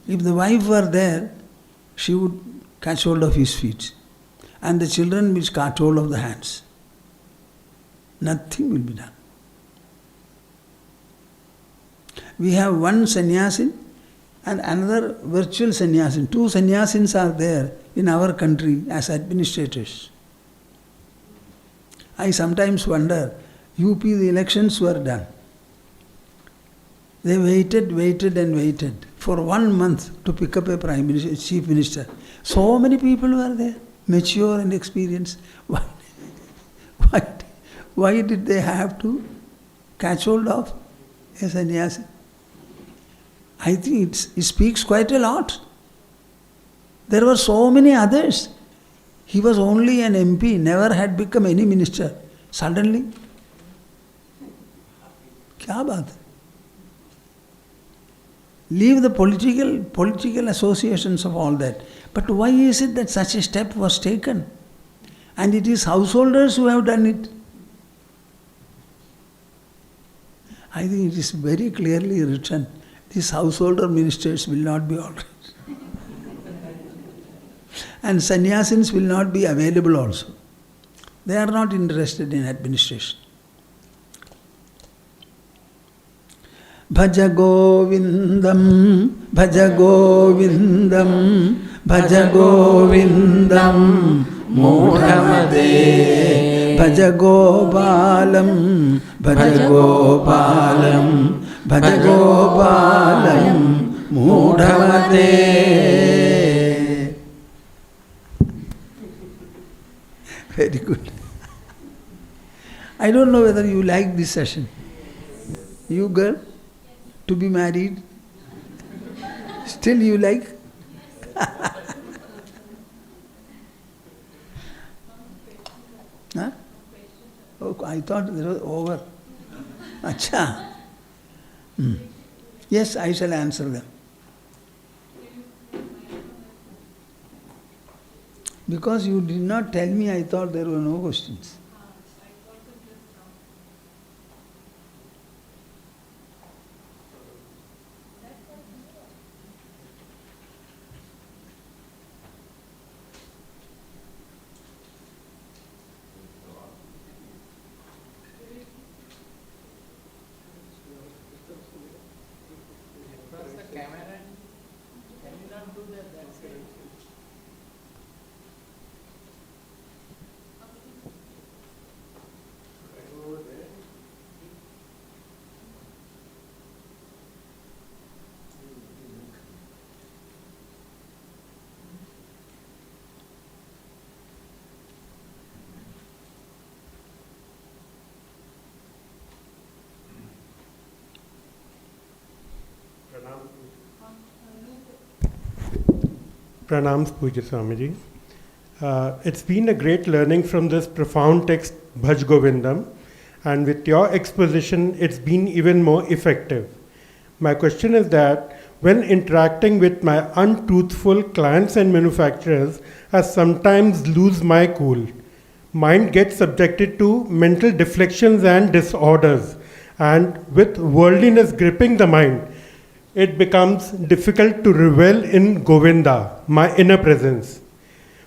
If the wife were there, she would catch hold of his feet, and the children will catch hold of the hands. Nothing will be done. We have one sannyasin and another virtual sannyasin. Two sannyasins are there in our country as administrators. I sometimes wonder, UP, the elections were done. They waited and waited for 1 month to pick up a Prime Minister, Chief Minister. So many people were there, mature and experienced. Why did they have to catch hold of a sannyasi? I think it speaks quite a lot. There were so many others. He was only an MP, never had become any minister. Suddenly, kya baat hai? Leave the political associations of all that. But why is it that such a step was taken? And it is householders who have done it. I think it is very clearly written, these householder ministers will not be all right. And sannyasins will not be available also. They are not interested in administration. Bhaja Govindam, Bhaja Govindam, Bhaja Govindam, Moodhamade, Bhaja Gopalam, Bhaja Gopalam, Bhaja Gopalam, Moodhamade. Very good. I don't know whether you like this session. You girl, to be married, still you like? Huh? Oh, I thought it was over. Acha. Yes, I shall answer them. Because you did not tell me, I thought there were no questions. Pranams, Poojya Swamiji. It's been a great learning from this profound text, Bhaja Govindam, and with your exposition, it's been even more effective. My question is that when interacting with my untruthful clients and manufacturers, I sometimes lose my cool. Mind gets subjected to mental deflections and disorders, and with worldliness gripping the mind, it becomes difficult to revel in Govinda, my inner presence.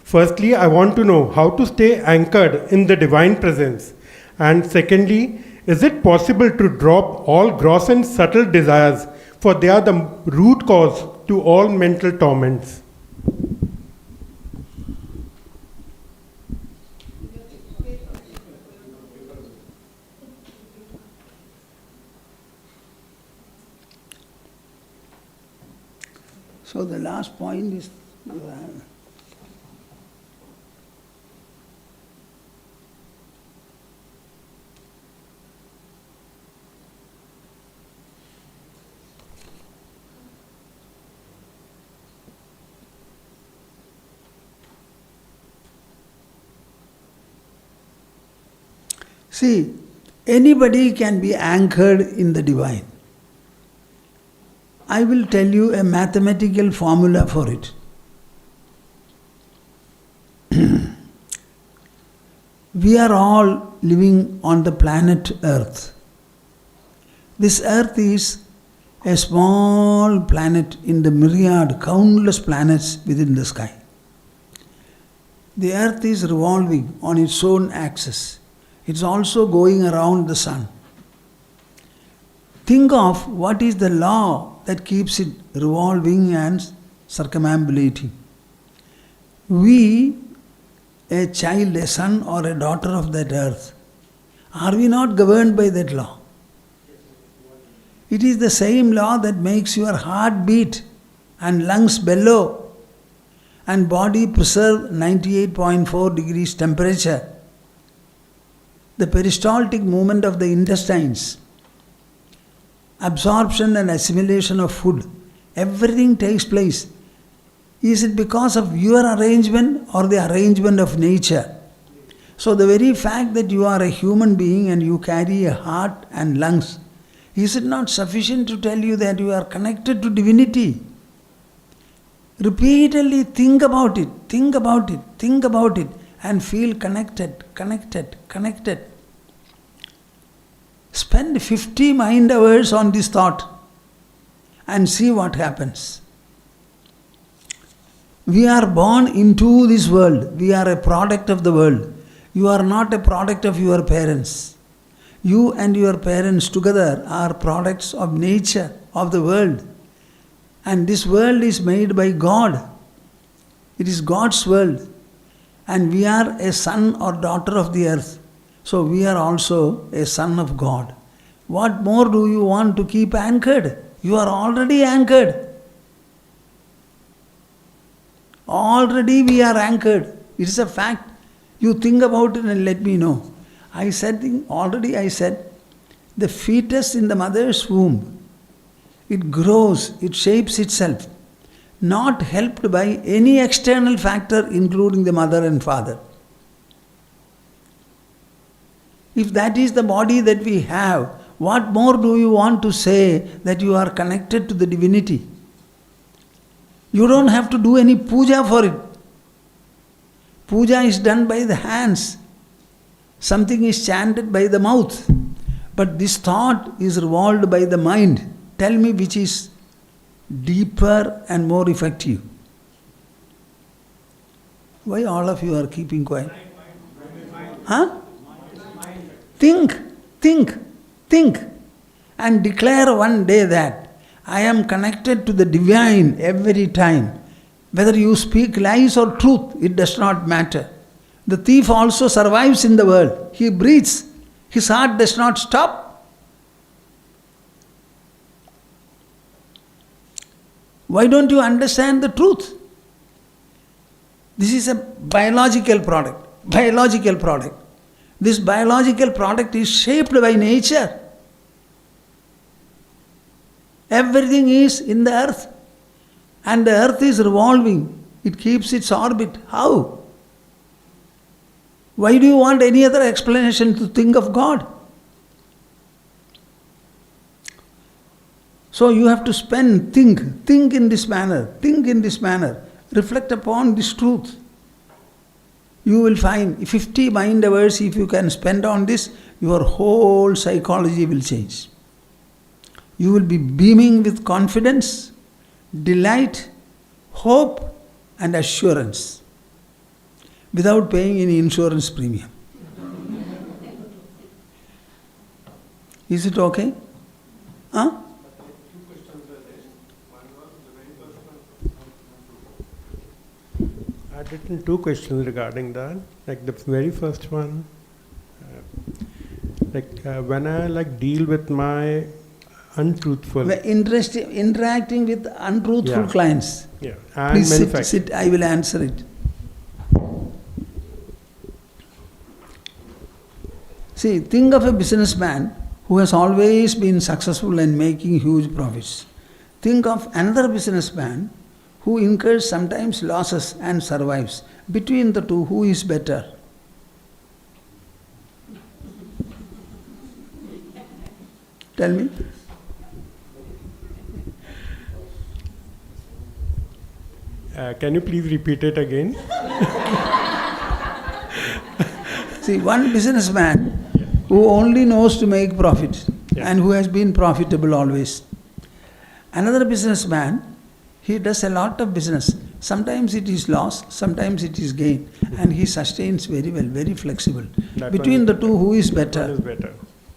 Firstly, I want to know how to stay anchored in the divine presence. And secondly, is it possible to drop all gross and subtle desires, for they are the root cause to all mental torments? So the last point is see, anybody can be anchored in the divine. I will tell you a mathematical formula for it. We are all living on the planet Earth. This Earth is a small planet in the myriad, countless planets within the sky. The Earth is revolving on its own axis. It's also going around the sun. Think of what is the law that keeps it revolving and circumambulating. We, a child, a son or a daughter of that earth, are we not governed by that law? It is the same law that makes your heart beat and lungs bellow and body preserve 98.4 degrees temperature. The peristaltic movement of the intestines, absorption and assimilation of food, everything takes place. Is it because of your arrangement or the arrangement of nature? So the very fact that you are a human being and you carry a heart and lungs, is it not sufficient to tell you that you are connected to divinity? Repeatedly think about it, think about it, think about it, and feel connected, connected, connected. Spend 50 mind hours on this thought and see what happens. We are born into this world. We are a product of the world. You are not a product of your parents. You and your parents together are products of nature, of the world. And this world is made by God. It is God's world. And we are a son or daughter of the earth. So we are also a son of God. What more do you want to keep anchored? You are already anchored. Already we are anchored. It is a fact. You think about it and let me know. I said, the fetus in the mother's womb, it grows, it shapes itself, not helped by any external factor including the mother and father. If that is the body that we have, what more do you want to say that you are connected to the divinity? You don't have to do any puja for it. Puja is done by the hands. Something is chanted by the mouth. But this thought is revolved by the mind. Tell me which is deeper and more effective. Why all of you are keeping quiet? Huh? Think. And declare one day that I am connected to the divine every time. Whether you speak lies or truth, it does not matter. The thief also survives in the world. He breathes. His heart does not stop. Why don't you understand the truth? This is a biological product. This biological product is shaped by nature. Everything is in the earth. And the earth is revolving. It keeps its orbit. How? Why do you want any other explanation to think of God? So you have to think in this manner, reflect upon this truth. You will find 50 mind hours if you can spend on this, your whole psychology will change. You will be beaming with confidence, delight, hope and assurance without paying any insurance premium. Is it okay? Huh? I had written two questions regarding that. Like the very first one, when I deal with my untruthful... Interacting with untruthful clients. Yeah. Please sit, I will answer it. See, think of a businessman who has always been successful and making huge profits. Think of another businessman who incurs sometimes losses and survives. Between the two, who is better? Tell me. Can you please repeat it again? See, one businessman who only knows to make profit Yeah. and who has been profitable always. Another businessman, he does a lot of business. Sometimes it is loss, sometimes it is gain, and he sustains very well, very flexible. That Between one the is two, who is One better? is better.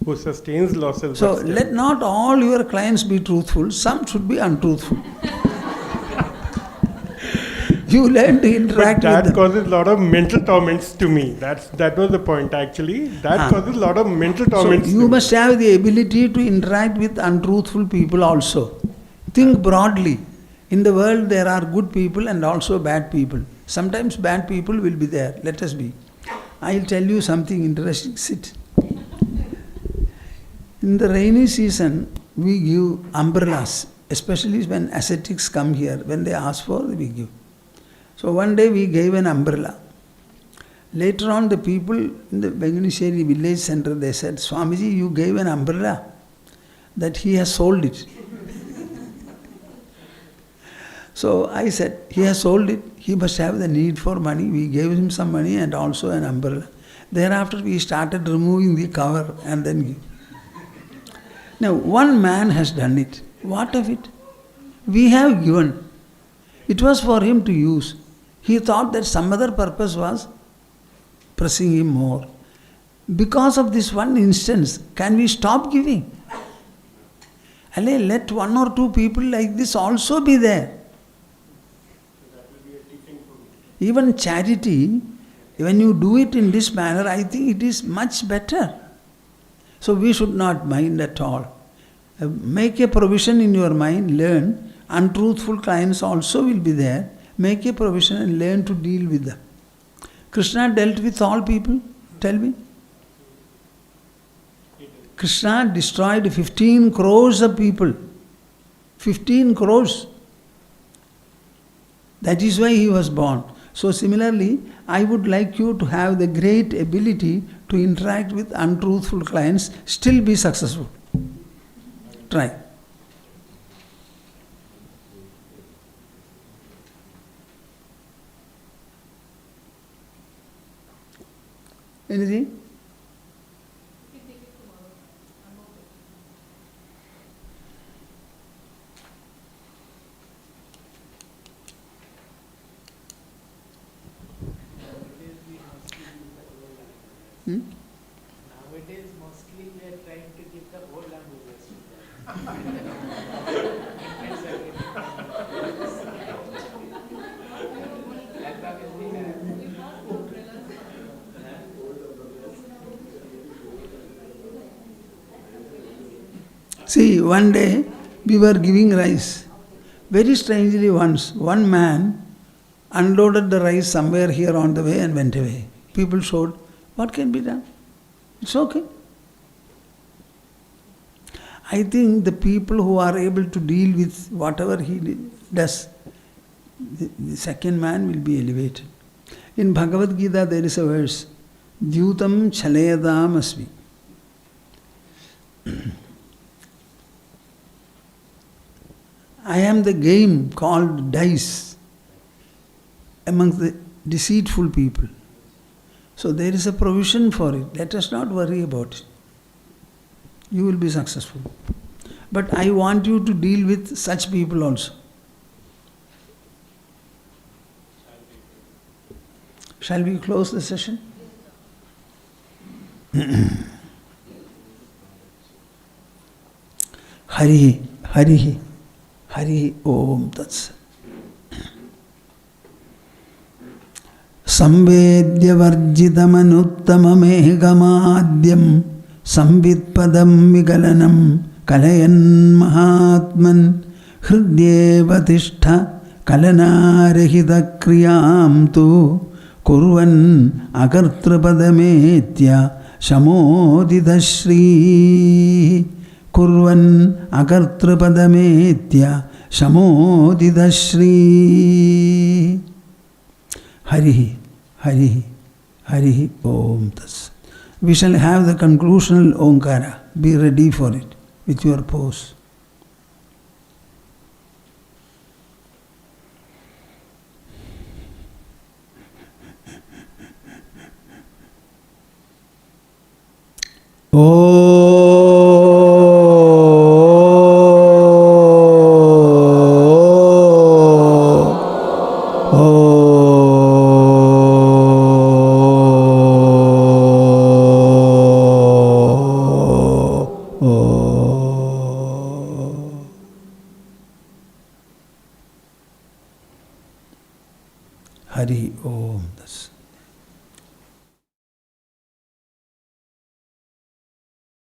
Who sustains losses. So but still. let not all your clients be truthful, some should be untruthful. You learn to But interact with that them. causes a lot of mental torments to me. That was the point actually. That causes a lot of mental So torments. you to must have the ability to interact with untruthful people also. Think broadly. In the world there are good people and also bad people. Sometimes bad people will be there. Let us be. I'll tell you something interesting. Sit. In the rainy season, we give umbrellas, especially when ascetics come here. When they ask for, we give. So one day we gave an umbrella. Later on, the people in the Benganisheri village center, they said, Swamiji, you gave an umbrella, that he has sold it. So I said, he has sold it, he must have the need for money. We gave him some money and also an umbrella. Thereafter we started removing the cover and then give. Now one man has done it. What of it? We have given. It was for him to use. He thought that some other purpose was pressing him more. Because of this one instance, can we stop giving? Let one or two people like this also be there. Even charity, when you do it in this manner, I think it is much better. So we should not mind at all. Make a provision in your mind, learn. Untruthful clients also will be there. Make a provision and learn to deal with them. Krishna dealt with all people? Tell me. Krishna destroyed 15 crores of people. 15 crores. That is why he was born. So similarly, I would like you to have the great ability to interact with untruthful clients, still be successful. Try. Anything? Nowadays, mostly we are trying to give the old languages to them. See, one day we were giving rice. Very strangely once, one man unloaded the rice somewhere here on the way and went away. People showed, what can be done? It's okay. I think the people who are able to deal with whatever he does, the second man will be elevated. In Bhagavad Gita there is a verse, Dhyutam Chalayadam Asmi. I am the game called dice amongst the deceitful people. So there is a provision for it. Let us not worry about it. You will be successful. But I want you to deal with such people also. Shall we close the session? Hari, Hari, Hari Om Tats. संवेद्यवर्जितमनुत्तममेघमाद्यं संवित्पदं विगलनं कलयन्महात्मन् हृद्येव तिष्ठ कलनारहितक्रियां तु कुर्वन् अकर्तृपदमेत्य शमोदितश्रीः कुर्वन् अकर्तृपदमेत्य शमोदितश्रीः Hari, Hari, Hari Om Tas. We shall have the conclusional Omkara. Be ready for it with your pose. Hari Om.